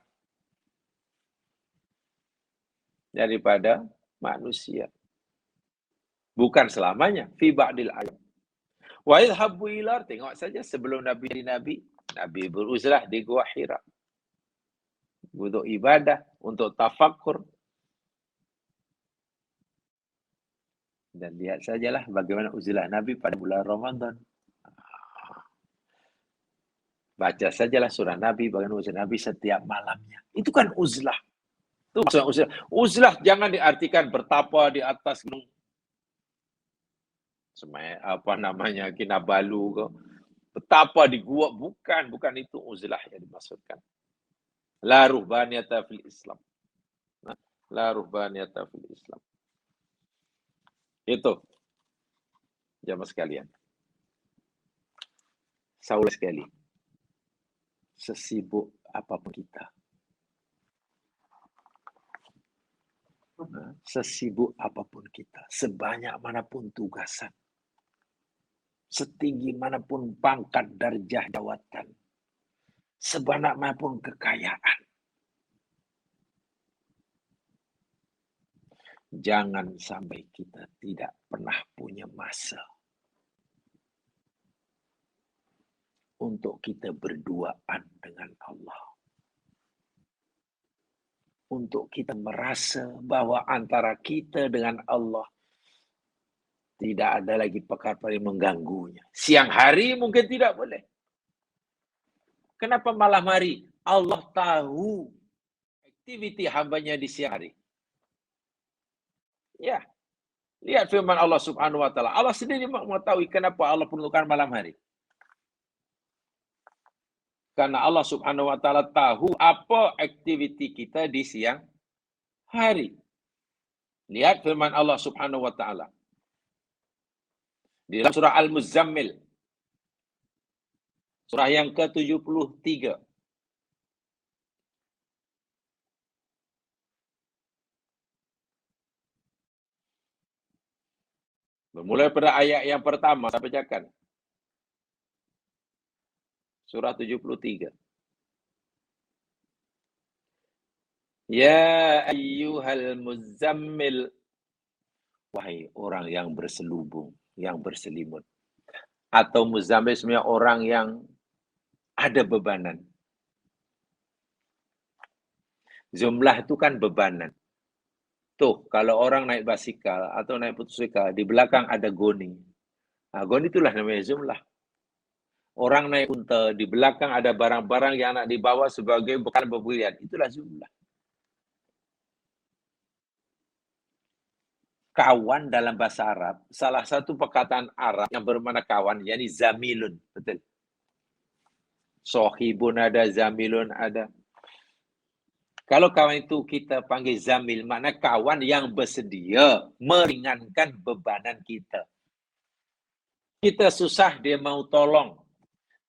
daripada manusia. Bukan selamanya, fi ba'dil ayyam. Wa idhabu ila, tengok saja sebelum Nabi beruzlah di Gua Hira. Untuk ibadah, untuk tafakkur. Dan lihat sajalah bagaimana uzlah Nabi pada bulan Ramadan. Baca sajalah surah Nabi, bagaimana uzlah Nabi setiap malamnya. Itu kan uzlah. Itu maksudnya uzlah. Uzlah jangan diartikan bertapa di atas gunung. Kinabalu ke. Betapa di gua, bukan itu uzlah yang dimaksudkan. La ruhbaniyata fil Islam. La ruhbaniyata fil Islam. Itu. Jamaah sekalian. Saudara sekali. Sesibuk apapun kita. Sesibuk apapun kita. Sebanyak manapun tugasan. Setinggi manapun pangkat darjah jawatan. Sebanyak manapun kekayaan. Jangan sampai kita tidak pernah punya masa untuk kita berduaan dengan Allah. Untuk kita merasa bahwa antara kita dengan Allah tidak ada lagi perkara yang mengganggunya. Siang hari mungkin tidak boleh. Kenapa malam hari? Allah tahu aktiviti hambanya di siang hari. Ya, lihat firman Allah subhanahu wa ta'ala. Allah sendiri mengetahui kenapa Allah perlukan malam hari. Karena Allah subhanahu wa ta'ala tahu apa aktiviti kita di siang hari. Lihat firman Allah subhanahu wa ta'ala. Di dalam surah Al-Muzammil. Surah yang ke-73. Bermula pada ayat yang pertama, saya bacakan. Surah 73. Ya ayyuhal muzammil. Wahai orang yang berselubung, yang berselimut. Atau muzammil sebenarnya orang yang ada bebanan. Jumlah itu kan bebanan. Tuh, kalau orang naik basikal atau naik motosikal, di belakang ada goni. Nah, goni itulah namanya jumlah. Orang naik unta, di belakang ada barang-barang yang nak dibawa sebagai bekal bepergian. Itulah jumlah. Kawan dalam bahasa Arab, salah satu perkataan Arab yang bermakna kawan, yakni zamilun. Betul. Sohibun ada, zamilun ada. Kalau kawan itu kita panggil zamil, makna kawan yang bersedia meringankan bebanan kita. Kita susah, dia mau tolong.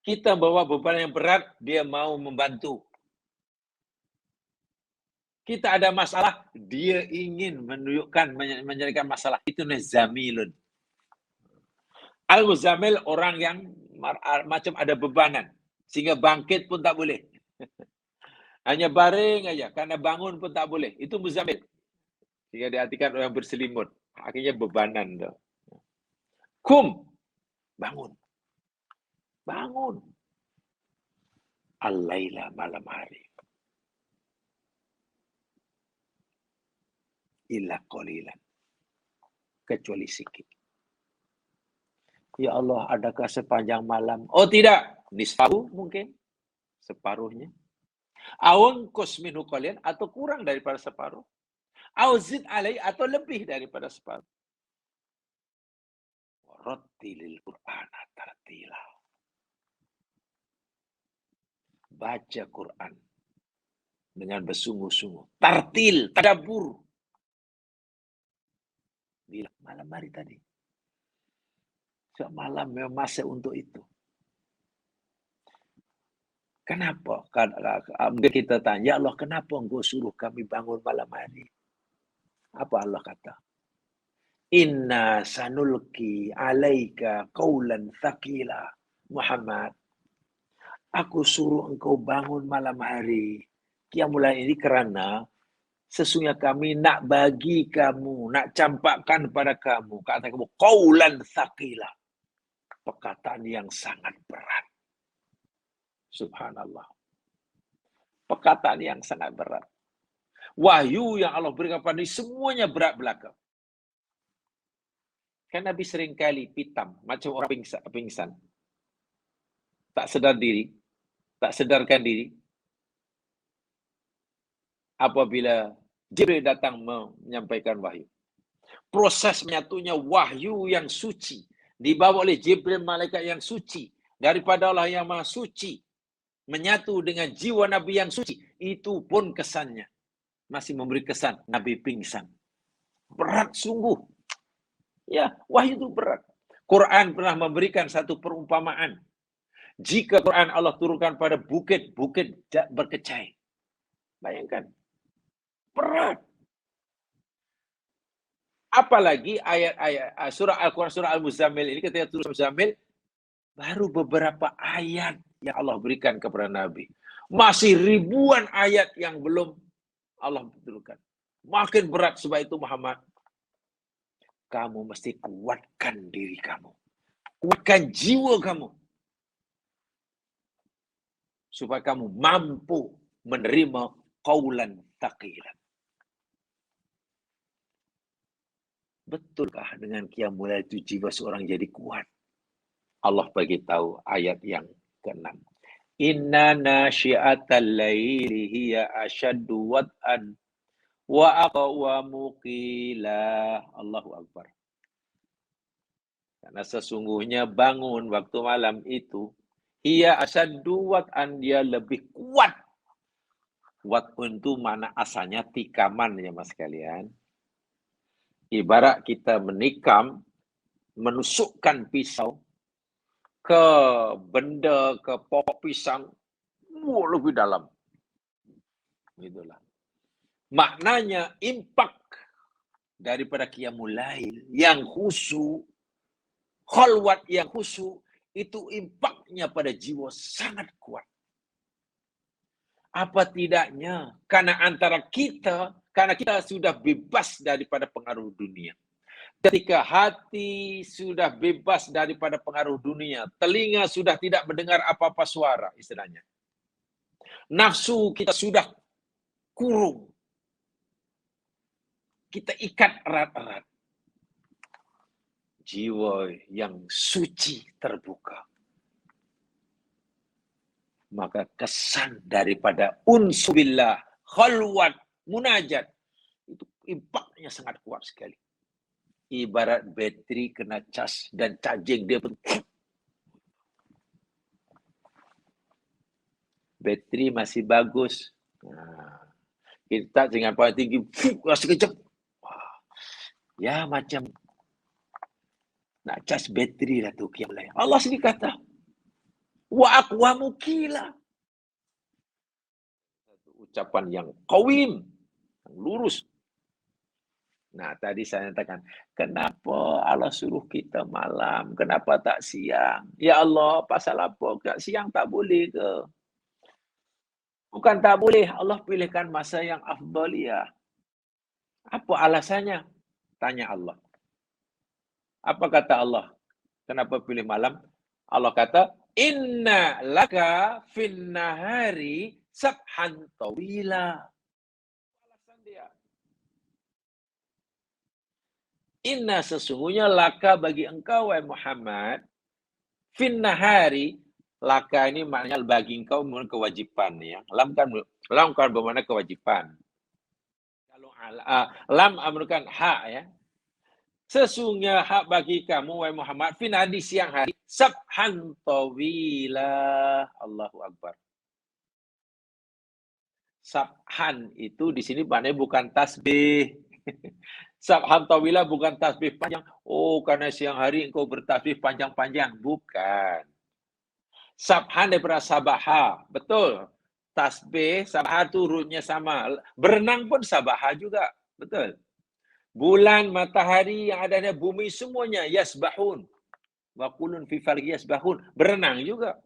Kita bawa beban yang berat, dia mau membantu. Kita ada masalah, dia ingin menunjukkan, menyelesaikan masalah. Itu zamilun. Al-Muzamil orang yang macam ada bebanan. Sehingga bangkit pun tak boleh. Hanya baring aja, karena bangun pun tak boleh. Itu Muzamil. Sehingga diartikan orang berselimut. Akhirnya bebanan. Tuh. Kum, bangun. Bangun. Al-laila, malam hari. Illa qalilan. Kecuali sikit. Ya Allah, adakah sepanjang malam? Oh tidak, nisfahu mungkin. Separuhnya. Awangkus minhu qalilan, atau kurang daripada separuh. Auzid alai, atau lebih daripada separuh. Rattilil Qur'ana tartila. Baca Quran dengan bersungguh-sungguh. Tartil, tadabbur. Bila malam hari tadi. Malam memang masa untuk itu. Kenapa? Mungkin kita tanya, ya Allah, kenapa engkau suruh kami bangun malam hari? Apa Allah kata? Inna sanulki alaika qawlan thaqila. Muhammad, aku suruh engkau bangun malam hari. Qiyamul lail ini karena sesungguhnya kami nak bagi kamu, nak campakkan pada kamu, kata kamu, qawlan thaqila. Perkataan yang sangat berat. Subhanallah. Perkataan yang sangat berat. Wahyu yang Allah berikan pada ini semuanya berat belaka. Kan Nabi seringkali pitam, macam orang pingsan. Tak sedar diri, tak sedarkan diri. Apabila Jibril datang menyampaikan wahyu. Proses menyatunya wahyu yang suci dibawa oleh Jibril, malaikat yang suci daripada Allah yang Maha Suci, menyatu dengan jiwa Nabi yang suci, itu pun kesannya masih memberi kesan Nabi pingsan. Berat sungguh. Ya, wahyu itu berat. Quran pernah memberikan satu perumpamaan. Jika Quran Allah turunkan pada bukit-bukit berkecai. Bayangkan. Berat. Apalagi ayat-ayat surah Al-Quran, surah Al-Muzammil ini, ketika turun Muzammil, baru beberapa ayat yang Allah berikan kepada Nabi. Masih ribuan ayat yang belum Allah turunkan. Makin berat. Sebab itu Muhammad, kamu mesti kuatkan diri kamu. Kuatkan jiwa kamu. Supaya kamu mampu menerima qaulan thaqilan. Betulkah dengan qiyamul lail itu jiwa seorang jadi kuat? Allah bagi tahu ayat yang ke-6. Inna nasyi'atal laili hiya asyaddu wad'an wa aqwamu qila. Allahu Akbar. Karena sesungguhnya bangun waktu malam itu hiya asyaddu wad'an, dia lebih kuat. Wad'un itu mana asalnya tikaman ya Mas sekalian. Ibarat kita menikam, menusukkan pisau ke benda, ke pokok pisang, lebih dalam. Itulah. Maknanya impak daripada qiyamul lail yang khusyuk, khalwat yang khusyuk, itu impaknya pada jiwa sangat kuat. Apa tidaknya? Karena kita sudah bebas daripada pengaruh dunia. Ketika hati sudah bebas daripada pengaruh dunia, telinga sudah tidak mendengar apa-apa suara, istilahnya. Nafsu kita sudah kurung. Kita ikat erat-erat. Jiwa yang suci terbuka. Maka kesan daripada unsubillah, khalwat, munajat, itu impaknya sangat kuat sekali. Ibarat bateri kena cas dan charging dia pun. Bateri masih bagus. Nah, kita dengan power tinggi, rasa kejap. Ya macam nak cas bateri lah tu qiyamul lail. Allah sendiri kata, Wa aqwamu qila. Ucapan yang qawim, yang lurus. Nah, tadi saya katakan, kenapa Allah suruh kita malam? Kenapa tak siang? Ya Allah, pasal apa? Siang tak boleh ke? Bukan tak boleh, Allah pilihkan masa yang afdaliyah. Apa alasannya? Tanya Allah. Apa kata Allah? Kenapa pilih malam? Allah kata, inna laka fin nahari sabhan tawila. Alasan dia. Inna sesungguhnya laka bagi engkau, wahai Muhammad, fin nahari, laka ini maknanya bagi engkau kewajiban ya. Lam kan bermakna kewajiban. Kalau lam menunjukkan hak ya. Sesungguhnya hak bagi kamu, wahai Muhammad, fin di siang hari, sabhan tawila. Allahu Akbar. Sabhan itu di sini maknanya bukan tasbih. Sabhan tawila bukan tasbih panjang. Oh, karena siang hari engkau bertasbih panjang-panjang. Bukan. Sabhan daripada sabaha. Betul. Tasbih, sabaha itu rootnya sama. Berenang pun sabaha juga. Betul. Bulan, matahari yang ada di bumi semuanya yasbahun. Wa kulun fi falqi yasbahun. Berenang juga.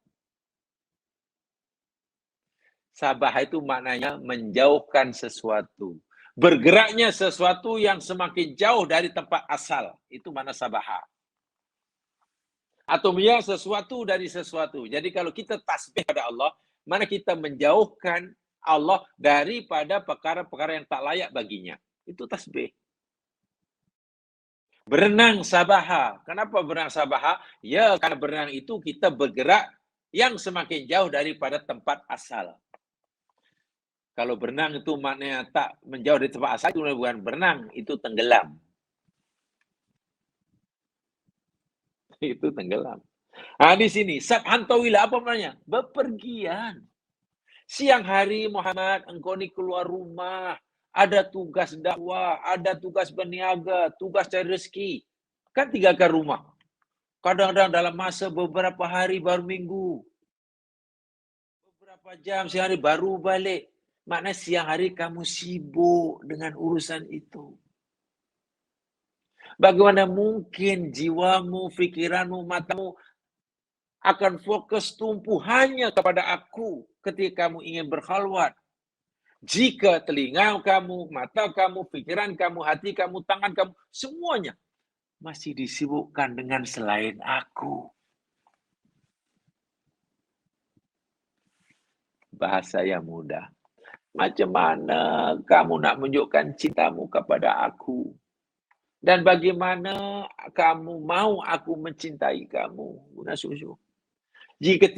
Sabah itu maknanya menjauhkan sesuatu. Bergeraknya sesuatu yang semakin jauh dari tempat asal. Itu makna sabaha. Atau sesuatu dari sesuatu. Jadi kalau kita tasbih pada Allah, mana kita menjauhkan Allah daripada perkara-perkara yang tak layak baginya. Itu tasbih. Berenang sabaha. Kenapa berenang sabaha? Ya, karena berenang itu kita bergerak yang semakin jauh daripada tempat asal. Kalau berenang itu maknanya tak menjauh dari tempat asal, itu bukan berenang, itu tenggelam. Itu tenggelam. Nah, di sini, sabhan tawila, apa maknanya? Bepergian. Siang hari Muhammad, engkau ni keluar rumah, ada tugas dakwah, ada tugas berniaga, tugas cari rezeki. Kan tinggalkan rumah. Kadang-kadang dalam masa beberapa hari baru minggu. Beberapa jam, siang hari baru balik. Maknanya siang hari kamu sibuk dengan urusan itu. Bagaimana mungkin jiwamu, pikiranmu, matamu akan fokus tumpu hanya kepada aku ketika kamu ingin berkhalwat. Jika telinga kamu, mata kamu, pikiran kamu, hati kamu, tangan kamu, semuanya masih disibukkan dengan selain aku. Bahasa yang mudah. Macam mana kamu nak menunjukkan cintamu kepada aku? Dan bagaimana kamu mau aku mencintai kamu? Sungguh-sungguh. Jika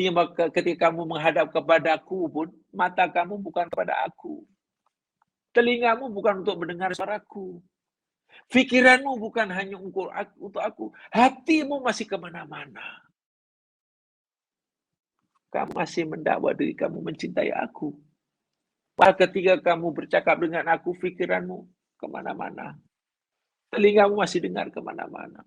ketika kamu menghadap kepadaku pun, mata kamu bukan kepada aku. Telingamu bukan untuk mendengar suaraku. Fikiranmu bukan hanya untuk aku. Hatimu masih kemana-mana. Kamu masih mendakwa diri kamu mencintai aku. Maka ketika kamu bercakap dengan aku, fikiranmu kemana-mana. Telingamu masih dengar kemana-mana.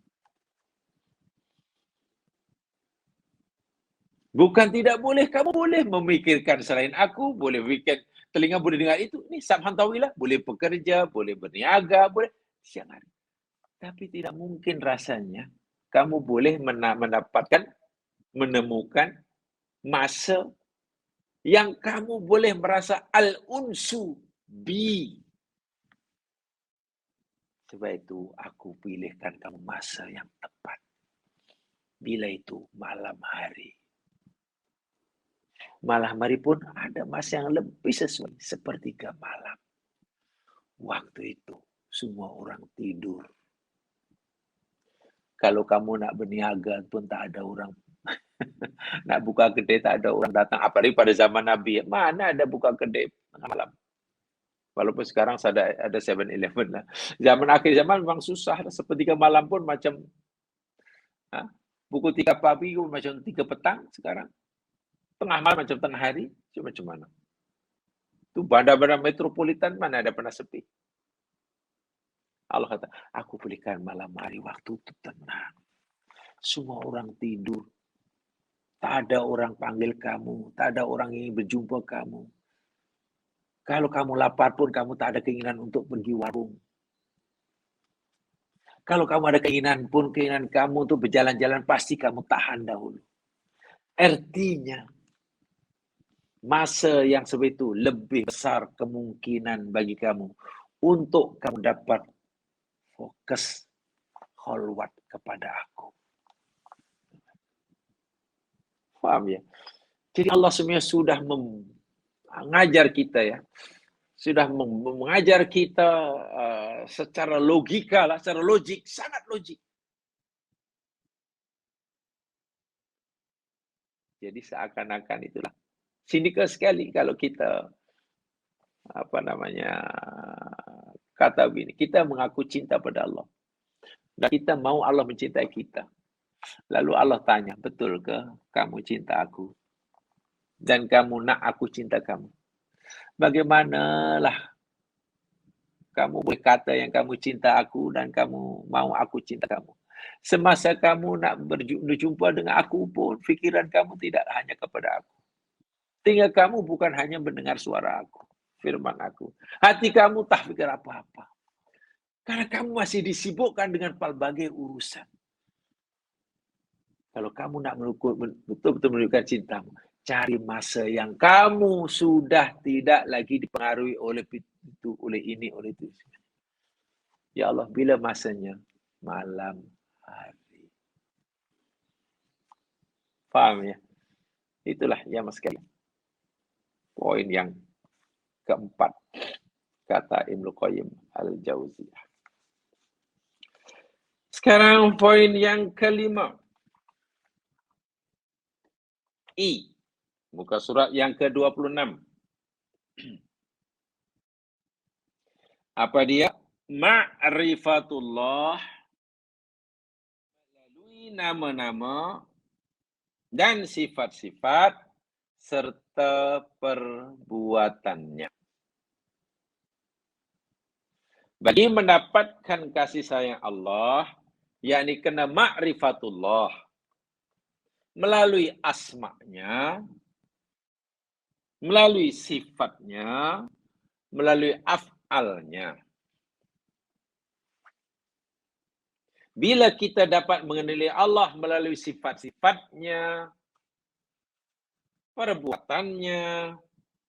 Bukan tidak boleh, kamu boleh memikirkan selain aku, boleh pikir, telinga boleh dengar itu. Ini sabhan tawilah, boleh bekerja, boleh berniaga, boleh siang hari. Tapi tidak mungkin rasanya kamu boleh mendapatkan, menemukan masa yang kamu boleh merasa al-unsu bi. Sebab itu aku pilihkan kamu masa yang tepat. Bila itu malam hari. Malam hari pun ada masa yang lebih sesuai, sepertiga malam. Waktu itu semua orang tidur. Kalau kamu nak berniaga pun tak ada orang. Nak buka kedai tak ada orang datang. Apalagi pada zaman Nabi. Mana ada buka kedai tengah malam. Walaupun sekarang ada 7-Eleven lah. Zaman akhir zaman memang susah. Sepertiga malam pun macam pukul 3 pagi macam 3 petang sekarang. Tengah malam macam tengah hari. Macam mana? Itu bandar-bandar metropolitan mana ada pernah sepi. Allah kata, aku berikan malam hari waktu itu tenang. Semua orang tidur. Tak ada orang panggil kamu, tak ada orang yang ingin berjumpa kamu. Kalau kamu lapar pun kamu tak ada keinginan untuk pergi warung. Kalau kamu ada keinginan pun, keinginan kamu untuk berjalan-jalan pasti kamu tahan dahulu. Artinya, masa yang seperti itu lebih besar kemungkinan bagi kamu untuk kamu dapat fokus kholwat kepada aku. Faham ya? Jadi Allah sebenarnya sudah mengajar kita ya. Sudah mengajar kita secara logika lah, secara logik, sangat logik. Jadi seakan-akan itulah. Sinikal sekali kalau kita kata begini, kita mengaku cinta pada Allah. Dan kita mau Allah mencintai kita. Lalu Allah tanya, betul ke kamu cinta aku? Dan kamu nak aku cinta kamu? Bagaimanalah kamu boleh kata yang kamu cinta aku dan kamu mau aku cinta kamu? Semasa kamu nak berjumpa dengan aku pun, fikiran kamu tidak hanya kepada aku. Tinggal kamu bukan hanya mendengar suara aku, firman aku. Hati kamu tak fikir apa-apa. Karena kamu masih disibukkan dengan pelbagai urusan. Kalau kamu nak betul-betul menunjukkan cintamu, cari masa yang kamu sudah tidak lagi dipengaruhi oleh itu, oleh ini, oleh itu. Ya Allah, bila masanya? Malam hari. Faham ya? Itulah ya mas sekalian. Poin yang keempat, kata Ibnu Qayyim Al-Jauziyah. Sekarang poin yang kelima. I. Muka surat yang ke-26. Apa dia? Ma'rifatullah melalui nama-nama dan sifat-sifat serta perbuatannya. Bagi mendapatkan kasih sayang Allah, yakni kena ma'rifatullah melalui asma'nya, melalui sifatnya, melalui af'alnya. Bila kita dapat mengenali Allah melalui sifat-sifatnya, perbuatannya,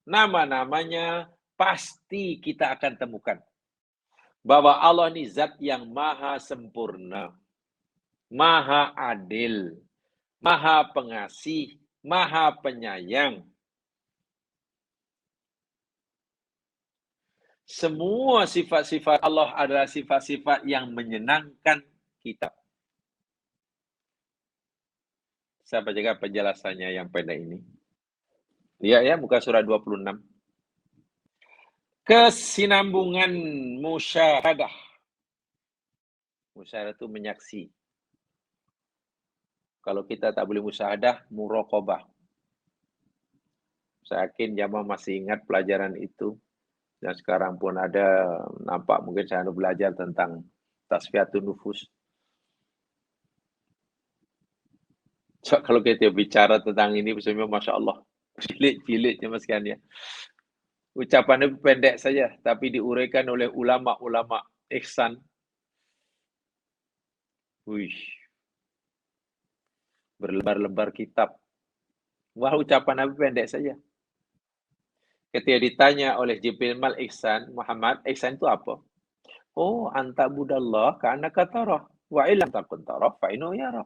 nama-namanya, pasti kita akan temukan bahwa Allah ini zat yang maha sempurna, maha adil, maha pengasih, maha penyayang. Semua sifat-sifat Allah adalah sifat-sifat yang menyenangkan kita. Saya bacakan penjelasannya yang pendek ini. Ya, muka surat 26. Kesinambungan musyahadah. Musyahadah itu menyaksi. Kalau kita tak boleh musyahadah, muraqabah. Saya yakin jamaah masih ingat pelajaran itu. Dan sekarang pun ada, nampak mungkin saya belajar tentang tasfiyatun nufus. So, kalau kita bicara tentang ini, sebenarnya Masya Allah, cilik-cilik mas sekalian ya. Ucapan itu pendek saja, tapi diuraikan oleh ulama-ulama ihsan. Wih, berlembar-lembar kitab. Wah, ucapan Nabi pendek saja. Ketika ditanya oleh Jibril Mal Ihsan, Muhammad, ihsan itu apa? Oh, anta budallah ka'annaka tarah, wa illam takun tarah fa innahu yarah.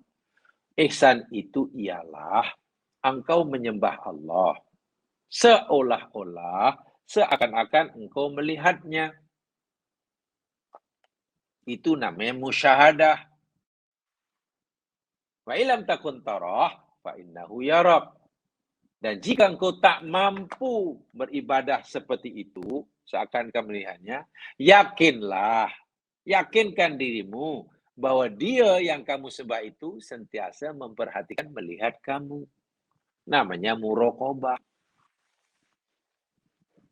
Ihsan itu ialah engkau menyembah Allah seolah-olah seakan-akan engkau melihatnya. Itu namanya musyahadah. Wa illam takun tarah fa innahu yarah. Dan jika engkau tak mampu beribadah seperti itu, seakan-akan melihatnya, yakinkan dirimu bahwa dia yang kamu sembah itu sentiasa memperhatikan melihat kamu. Namanya muraqabah.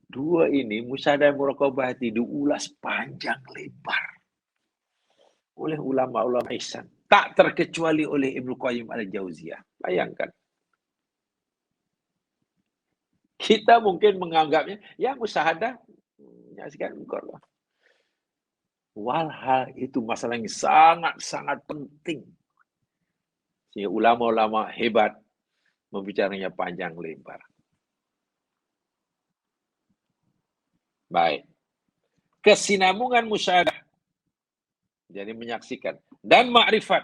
Dua ini, musyahadah dan muraqabah itu diulas panjang lebar oleh ulama-ulama ihsan. Tak terkecuali oleh Ibnu Qayyim Al-Jauziyah. Bayangkan. Kita mungkin menganggapnya, ya musyahadah, menyaksikan engkau Allah. Walhal itu masalah yang sangat-sangat penting. Sehingga ulama-ulama hebat membicaranya panjang lebar. Baik. Kesinambungan musyahadah. Jadi menyaksikan. Dan ma'rifat.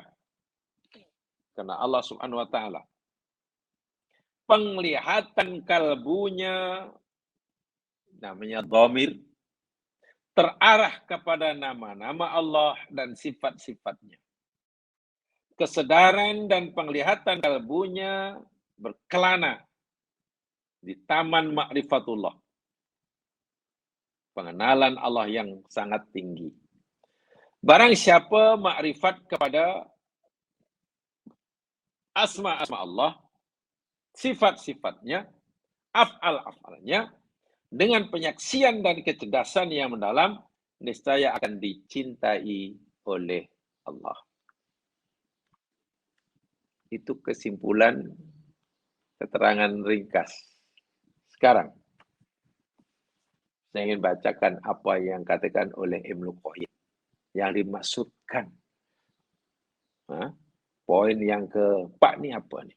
Karena Allah subhanahu wa ta'ala. Penglihatan kalbunya, namanya dhamir, terarah kepada nama-nama Allah dan sifat-sifatnya. Kesadaran dan penglihatan kalbunya berkelana di taman ma'rifatullah. Pengenalan Allah yang sangat tinggi. Barang siapa makrifat kepada asma-asma Allah, sifat-sifatnya, af'al-af'alnya, dengan penyaksian dan kecerdasan yang mendalam, niscaya akan dicintai oleh Allah. Itu kesimpulan keterangan ringkas. Sekarang, saya ingin bacakan apa yang katakan oleh Ibnu Qayyim. Yang dimaksudkan. Poin yang keempat ni apa ni?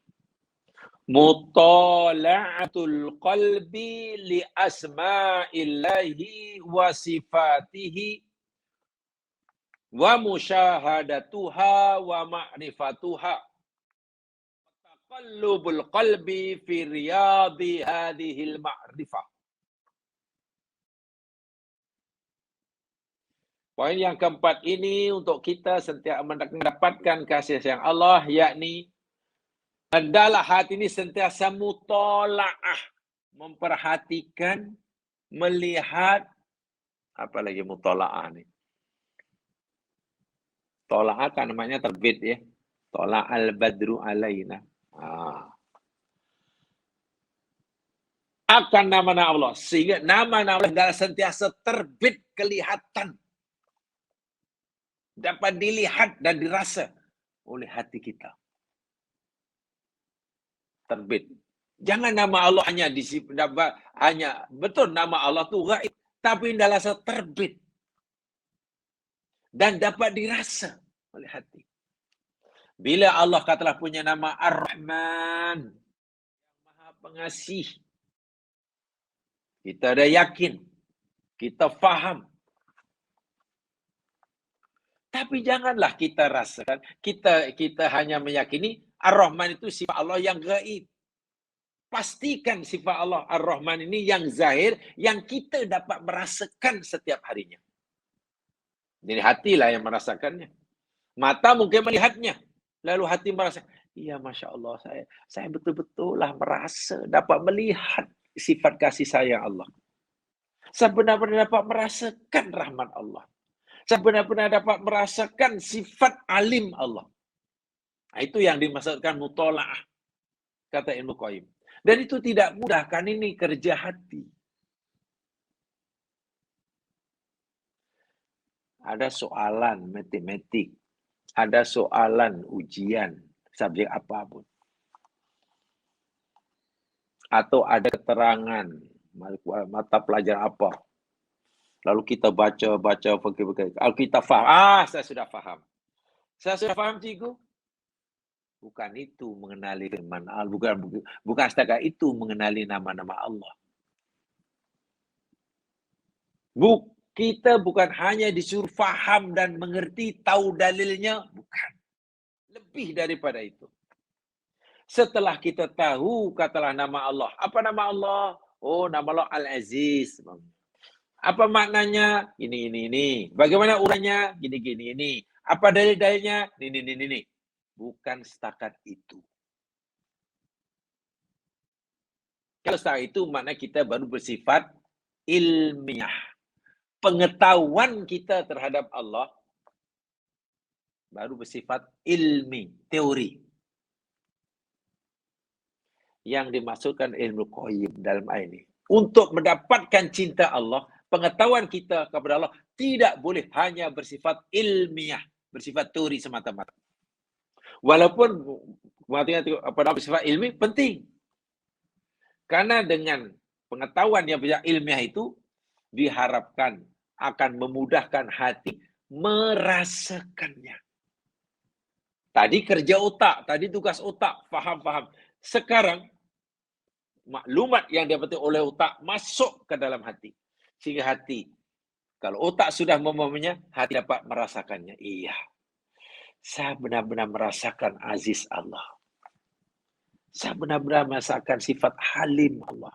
Mutala'atul qalbi li asma'illahi wa sifatihi wa musyahadatuha wa ma'rifatuha. Taqallubul qalbi fi riyadi hadhil ma'rifah. Poin yang keempat ini untuk kita sentiasa mendapatkan kasih sayang Allah, yakni hendaklah hati ini sentiasa mutala'ah, memperhatikan, melihat, apa lagi mutala'ah ni? Tola'ah kan namanya terbit ya. Tola'al badru alaina. Akan nama-nama Allah. Sehingga nama-nama Allah adalah sentiasa terbit kelihatan. Dapat dilihat dan dirasa oleh hati kita. Terbit. Jangan nama Allah hanya betul nama Allah tu gaib, tapi adalah terbit dan dapat dirasa oleh hati. Bila Allah katalah punya nama Ar-Rahman, Maha Pengasih, kita dah yakin, kita faham. Tapi janganlah kita rasakan, kita hanya meyakini Ar-Rahman itu sifat Allah yang gaib. Pastikan sifat Allah Ar-Rahman ini yang zahir, yang kita dapat merasakan setiap harinya. Jadi hatilah yang merasakannya. Mata mungkin melihatnya. Lalu hati merasa, iya Masya Allah, saya betul-betul lah merasa, dapat melihat sifat kasih sayang Allah. Saya benar-benar dapat merasakan rahmat Allah. Saya benar-benar dapat merasakan sifat alim Allah. Nah, itu yang dimaksudkan mutala'ah, kata Ibnu Qayyim. Dan itu tidak mudah, kan ini kerja hati. Ada soalan matematik, ada soalan ujian, subjek apapun. Atau ada keterangan, mata pelajaran apa. Lalu kita baca, kalau kita faham, saya sudah faham. Saya sudah faham, cikgu. Bukan itu mengenali firman Allah, bukan setakat itu mengenali nama-nama Allah. Kita bukan hanya disuruh faham dan mengerti, tahu dalilnya, bukan. Lebih daripada itu. Setelah kita tahu, katalah nama Allah. Apa nama Allah? Oh, nama Allah Al-Aziz. Apa maknanya? Ini. Bagaimana uraiannya? Gini. Apa dalil-dalilnya? Ini. Bukan setakat itu. Kalau setakat itu, makna kita baru bersifat ilmiah. Pengetahuan kita terhadap Allah baru bersifat ilmi, teori. Yang dimaksudkan Ibnu Qayyim dalam ayat ini. Untuk mendapatkan cinta Allah, pengetahuan kita kepada Allah tidak boleh hanya bersifat ilmiah, bersifat teori semata-mata. Walaupun bersifat ilmi penting. Karena dengan Pengetahuan yang punya ilmiah itu diharapkan akan memudahkan hati merasakannya. Tadi kerja otak, tadi tugas otak, faham-faham. Sekarang maklumat yang didapati oleh otak masuk ke dalam hati. Sehingga hati, kalau otak sudah memahaminya, hati dapat merasakannya. Iya, saya benar-benar merasakan aziz Allah. Saya benar-benar merasakan sifat halim Allah.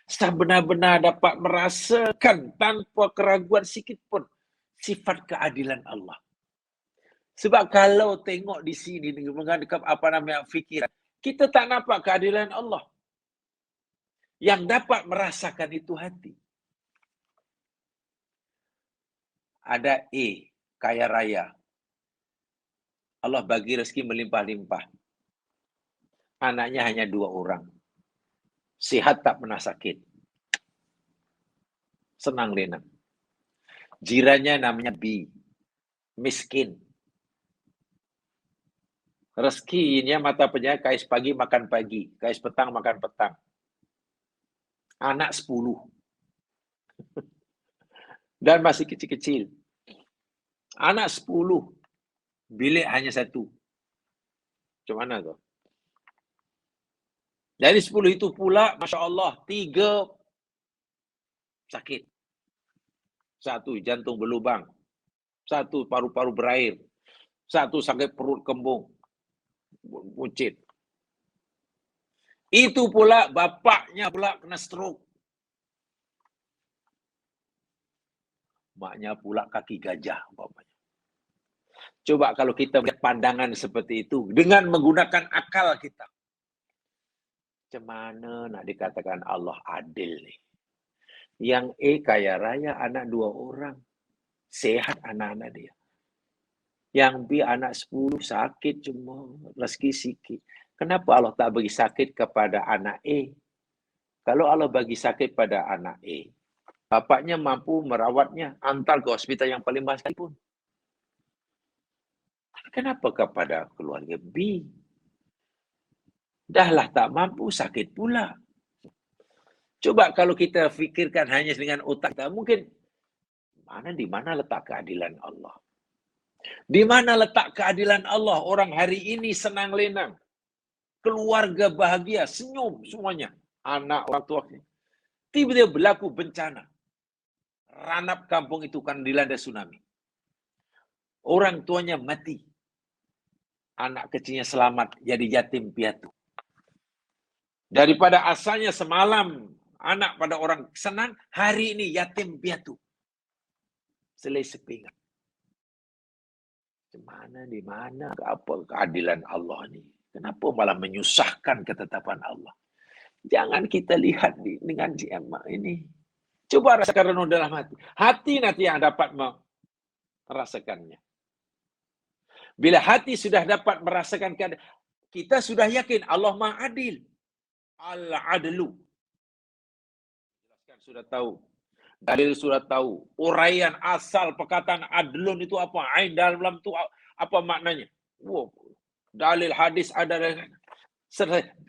Saya benar-benar dapat merasakan tanpa keraguan sedikit pun sifat keadilan Allah. Sebab kalau tengok di sini dengan menghadap apa namanya fikiran, kita tak nampak keadilan Allah. Yang dapat merasakan itu hati. Ada kaya raya. Allah bagi rezeki melimpah-limpah. Anaknya hanya 2 orang. Sehat tak pernah sakit. Senang lenang. Jirannya namanya B. Miskin. Rezekinya mata penyayang, kais pagi makan pagi, kais petang makan petang. Anak 10. Dan masih kecil-kecil. Anak 10. Bilik hanya 1. Macam mana tu? Dari 10 itu pula, Masya Allah, 3 sakit. 1 jantung berlubang. 1 paru-paru berair. 1 sakit perut kembung. Buncit. Itu pula bapaknya pula kena stroke. Maknya pula kaki gajah. Coba kalau kita melihat pandangan seperti itu dengan menggunakan akal kita. Macam mana nak dikatakan Allah adil ni? Yang kaya raya, anak 2 orang. Sehat anak-anak dia. Yang B anak 10 sakit cuma rezeki sikit. Kenapa Allah tak bagi sakit kepada anak A? Kalau Allah bagi sakit pada anak A, bapaknya mampu merawatnya, antar ke hospital yang paling mahal sekalipun. Kenapa kepada keluarga B? Dahlah tak mampu, sakit pula. Coba kalau kita fikirkan hanya dengan otak kita, mungkin di mana letak keadilan Allah? Di mana letak keadilan Allah? Orang hari ini senang lenang. Keluarga bahagia, senyum semuanya. Anak, orang tuanya. Tiba-tiba berlaku bencana. Ranap kampung itu kan dilanda tsunami. Orang tuanya mati. Anak kecilnya selamat, jadi yatim piatu. Daripada asalnya semalam anak pada orang senang, hari ini yatim piatu. Selai sepinggan. Di mana apa keadilan Allah ni? Kenapa malah menyusahkan ketetapan Allah? Jangan kita lihat dengan ini. Coba rasakan renung dalam hati. Hati nanti yang dapat merasakannya. Bila hati sudah dapat merasakan keadaan, kita sudah yakin Allah Maha Adil. Al-Adlu. Jelaskan sudah tahu. Dalil sudah tahu. Uraian asal perkataan adlun itu apa? Ain dalam itu apa maknanya? Wow. Dalil hadis ada.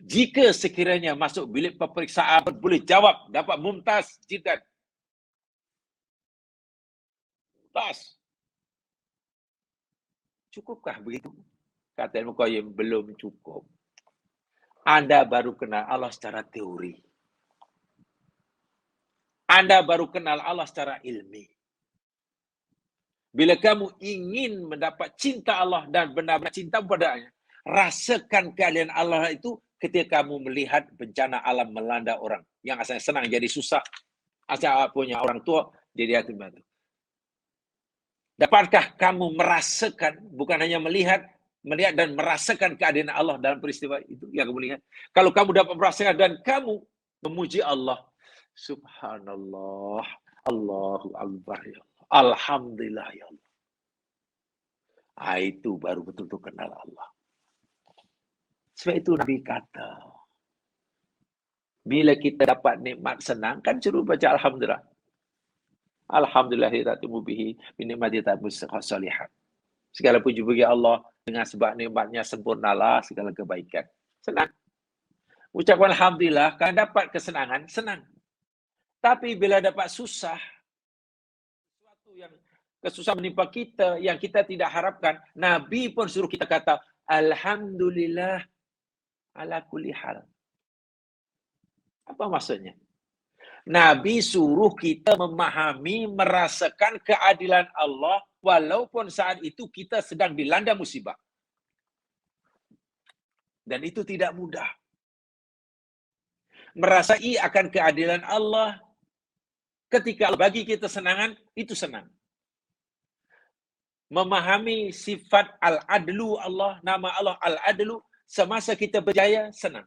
Jika sekiranya masuk bilik peperiksaan boleh jawab, dapat mumtaz jiddan. Mumtaz. Cukupkah begitu? Kata Ibnu Qayyim, belum cukup. Anda baru kenal Allah secara teori. Anda baru kenal Allah secara ilmi. Bila kamu ingin mendapat cinta Allah dan benar-benar cinta padanya, rasakan keadilan Allah itu ketika kamu melihat bencana alam melanda orang. Yang asalnya senang jadi susah. Asal punya orang tua jadi yatim piatu. Dapatkah kamu merasakan, bukan hanya melihat dan merasakan keadilan Allah dalam peristiwa itu yang kamu lihat. Kalau kamu dapat merasakan dan kamu memuji Allah, subhanallah, Allahu Akbar, ya Allah. Alhamdulillah, ya Allah. Itu baru betul-betul kenal Allah. Sebab itu Nabi kata, bila kita dapat nikmat senang, kan suruh baca Alhamdulillah. Alhamdulillahirrahmanirrahim bihi binikmati salihat. Segala puji bagi Allah, dengan sebab nikmatnya sempurnalah segala kebaikan. Senang. Ucapkan alhamdulillah karena dapat kesenangan, senang. Tapi bila dapat susah, sesuatu yang kesusahan menimpa kita yang kita tidak harapkan, Nabi pun suruh kita kata alhamdulillah ala kulli hal. Apa maksudnya? Nabi suruh kita memahami, merasakan keadilan Allah walaupun saat itu kita sedang dilanda musibah. Dan itu tidak mudah. Merasai akan keadilan Allah ketika bagi kita senangan, itu senang. Memahami sifat al-adlu Allah, nama Allah al-adlu, semasa kita berjaya, senang.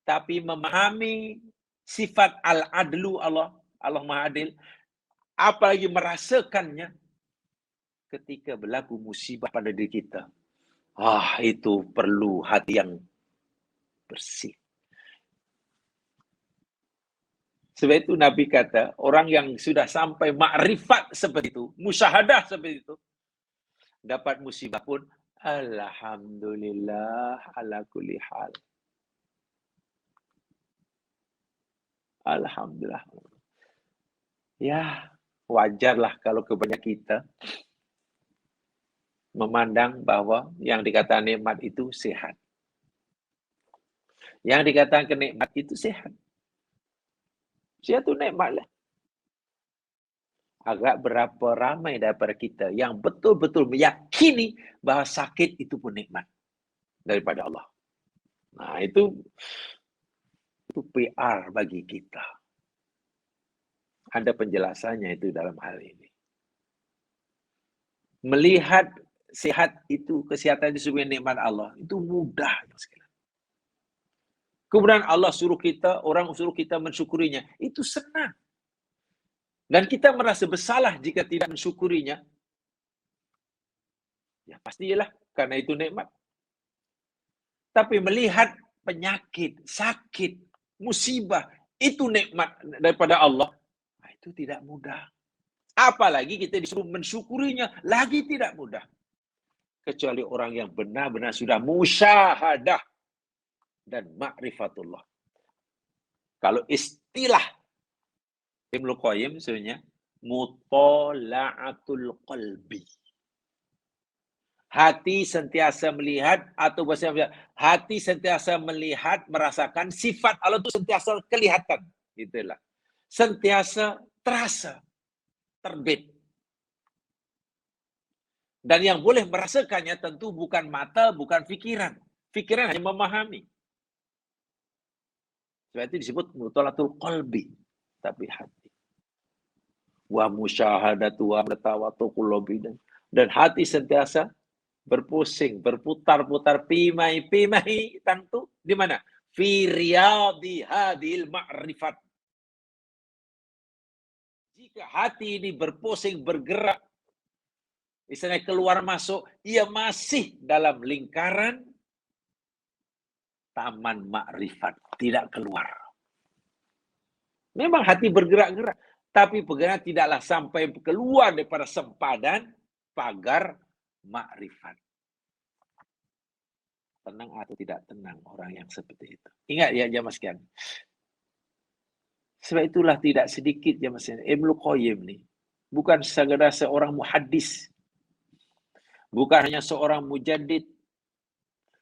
Tapi memahami sifat al-adlu Allah, Allah Maha Adil, apalagi merasakannya ketika berlaku musibah pada diri kita. Itu perlu hati yang bersih. Sebab itu Nabi kata, orang yang sudah sampai makrifat seperti itu, musyahadah seperti itu, dapat musibah pun, alhamdulillah ala kulli hal. Alhamdulillah. Ya, wajarlah kalau kebanyakan kita memandang bahwa yang dikatakan nikmat itu sehat. Yang dikatakan kenikmat itu sehat. Sehat itu nikmat lah. Agak berapa ramai daripada kita yang betul-betul meyakini bahwa sakit itu pun nikmat daripada Allah. Nah, itu PR bagi kita. Ada penjelasannya itu dalam hal ini. Melihat sehat itu, kesehatan itu sebagai nikmat Allah, itu mudah. Kemudian Allah suruh kita, orang suruh kita mensyukurinya, itu senang. Dan kita merasa bersalah jika tidak mensyukurinya. Ya pastilah, karena itu nikmat. Tapi melihat penyakit, sakit, musibah, itu nikmat daripada Allah, itu tidak mudah. Apalagi kita disuruh mensyukurinya, lagi tidak mudah. Kecuali orang yang benar-benar sudah musyahadah dan ma'rifatullah. Kalau istilah Ibnu Qayyim sebenarnya mutola'atul qalbi. Hati sentiasa melihat atau bahasa hati sentiasa melihat, merasakan sifat Allah itu sentiasa kelihatan, gitulah. Sentiasa terasa, terbit. Dan yang boleh merasakannya tentu bukan mata, bukan pikiran. Pikiran hanya memahami. Sebab itu disebut mutolatul qalbi, tapi hati. Wa musyahadatu wa tawatu qulubi, dan hati sentiasa berpusing, berputar-putar, pimai tentu di mana? Fi riyadi hadil ma'rifat. Jika hati ini berpusing, bergerak, misalnya keluar masuk, ia masih dalam lingkaran taman makrifat, tidak keluar. Memang hati bergerak-gerak, tapi bergerak tidaklah sampai keluar daripada sempadan pagar makrifat. Tenang atau tidak tenang orang yang seperti itu. Ingat ya jamaah sekalian. Sebab itulah tidak sedikit jamaah sekalian, Ibnu Qayyim ni bukan sekadar seorang muhaddis, bukan hanya seorang mujaddid,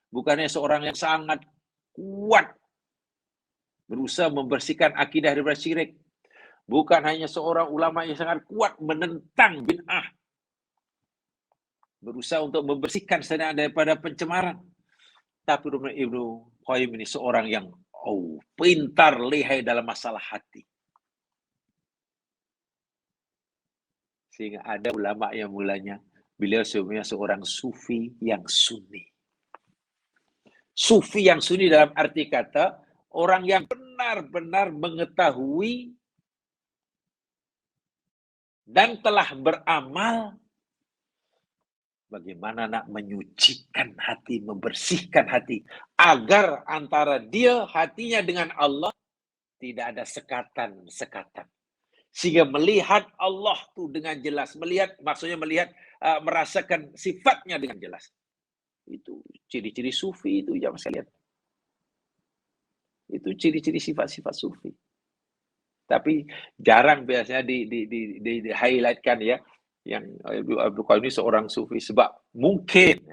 bukan hanya seorang yang sangat kuat berusaha membersihkan akidah daripada syirik, bukan hanya seorang ulama yang sangat kuat menentang bid'ah, berusaha untuk membersihkan sana daripada pencemaran. Tapi Ibnu Qayyim ini seorang yang pintar, lihai dalam masalah hati. Sehingga ada ulama yang mulanya beliau sebenarnya seorang sufi yang sunni. Sufi yang sunni dalam arti kata orang yang benar-benar mengetahui dan telah beramal bagaimana nak menyucikan hati, membersihkan hati, agar antara dia, hatinya dengan Allah tidak ada sekatan-sekatan. Sehingga melihat Allah tu dengan jelas, maksudnya melihat, merasakan sifatnya dengan jelas. Itu ciri-ciri sufi itu jamaah sekalian. Itu ciri-ciri sifat-sifat sufi. Tapi jarang biasanya di highlightkan ya, yang Abdul Qadir ini seorang sufi sebab mungkin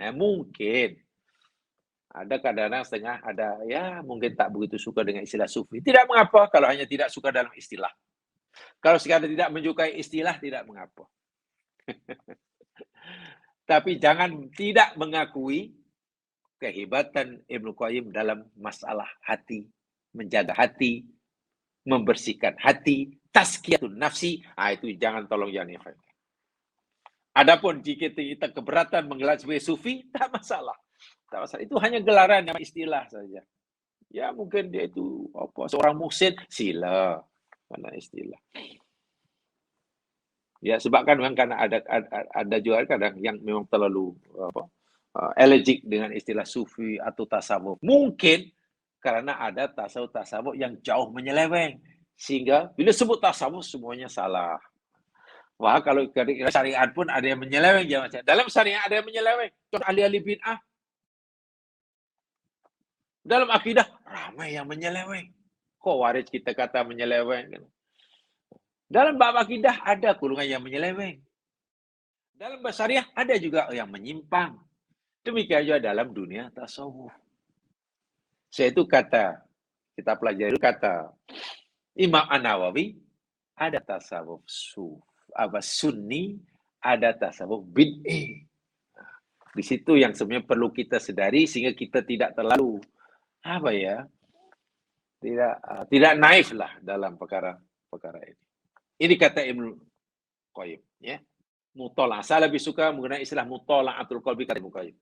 ada kadang-kadang setengah ada ya mungkin tak begitu suka dengan istilah sufi. Tidak mengapa kalau hanya tidak suka dalam istilah. Kalau sekadar tidak menyukai istilah tidak mengapa. Tapi jangan tidak mengakui kehebatan Ibnu Qayyim dalam masalah hati, menjaga hati, membersihkan hati, tazkiyatun nafsi, itu jangan jangan. Adapun jika kita keberatan menggelar sebagai sufi, tak masalah. Tak masalah. Itu hanya gelaran nama istilah saja. Ya mungkin dia itu seorang muhsin, sila, mana istilah. Ya sebab kan memang karena ada juga kadang yang memang terlalu allergic dengan istilah sufi atau tasawuf. Mungkin karena ada tasawuf yang jauh menyeleweng. Sehingga bila sebut tasawuf semuanya salah. Wah, kalau syariat pun ada yang menyeleweng. Dalam syariat ada yang menyeleweng. Contoh ahli-ahli bid'ah. Dalam akidah, ramai yang menyeleweng. Kok waris kita kata menyeleweng? Dalam bab akidah ada golongan yang menyeleweng. Dalam bahasa syariah ada juga yang menyimpang. Demikian juga dalam dunia tasawuf. Saya itu kita pelajari kata Imam An-Nawawi, ada tasawuf sunni, ada tasawuf bid'i. Di situ yang sebenarnya perlu kita sedari sehingga kita tidak terlalu tidak naif lah dalam perkara ini. Ini kata Ibnu Qayyim, ya. Mutala. Saya lebih suka menggunakan istilah mutala'atul qalbi kata Ibnu Qayyim.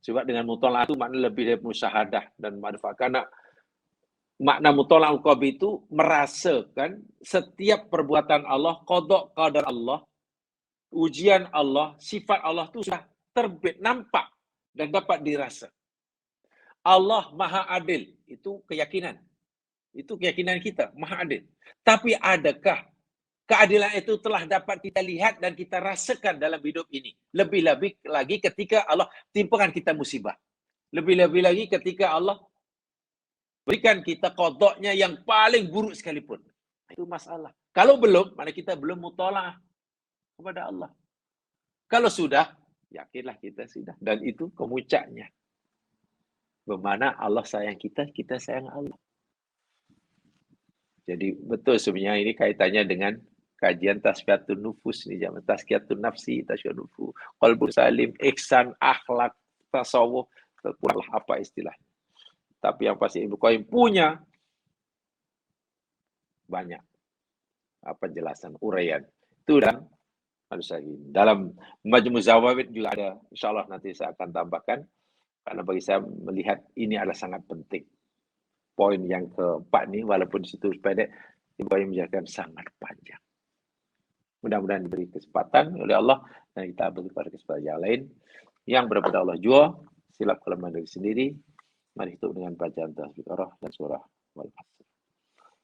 Sebab dengan mutala itu makna lebih dari musyahadah dan manfaat. Karena makna mutola'ul qalbi itu merasakan setiap perbuatan Allah, qada qadar Allah, ujian Allah, sifat Allah itu sudah terbit, nampak dan dapat dirasa. Allah Maha Adil, itu keyakinan. Itu keyakinan kita, Maha Adil. Tapi adakah keadilan itu telah dapat kita lihat dan kita rasakan dalam hidup ini? Lebih-lebih lagi ketika Allah timpakan kita musibah. Lebih-lebih lagi ketika Allah berikan kita kodoknya yang paling buruk sekalipun. Itu masalah. Kalau belum, mana kita belum mutola'ah kepada Allah. Kalau sudah, yakinlah kita sudah. Dan itu kemuncaknya. Bagaimana Allah sayang kita, kita sayang Allah. Jadi betul sebenarnya ini kaitannya dengan kajian tasfiyatun nufus nih, zaman tazkiyatun nafsi, tasfiyatun nufus, qalbun salim, ihsan, akhlak, tasawuf, kuranglah apa istilahnya. Tapi yang pasti Ibnu Qayyim punya banyak penjelasan, uraian. Itu dan harus lagi. Dalam Majmu' Zawawid juga ada, insyaallah nanti saya akan tambahkan, karena bagi saya melihat ini adalah sangat penting. Poin yang keempat ini, walaupun di situ pendek, Ibnu Qayyim menjelaskan sangat panjang. Mudah-mudahan diberi kesempatan oleh Allah dan kita beri pada kesempatan yang lain. Yang berbeda Allah jua, silap kelemahan diri sendiri. Mari hidup dengan bacaan tasbih dan surah Wal-Asr.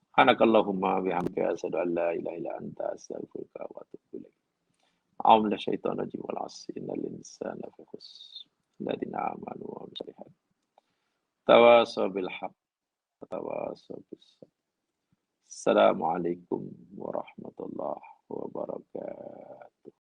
Subhanakallahumma bihamdika asyhadu an la ilaha illa anta astaghfiruka wa atubu ilaik. A'udzu minasyaitonir rajim wal 'asri innal insana lafi khusr. Alladziina aamanu wa 'amilus shalihaati. Tawassaw bil haqq wa tawassaw bis sabr. Assalamualaikum warahmatullahi wabarakatuh.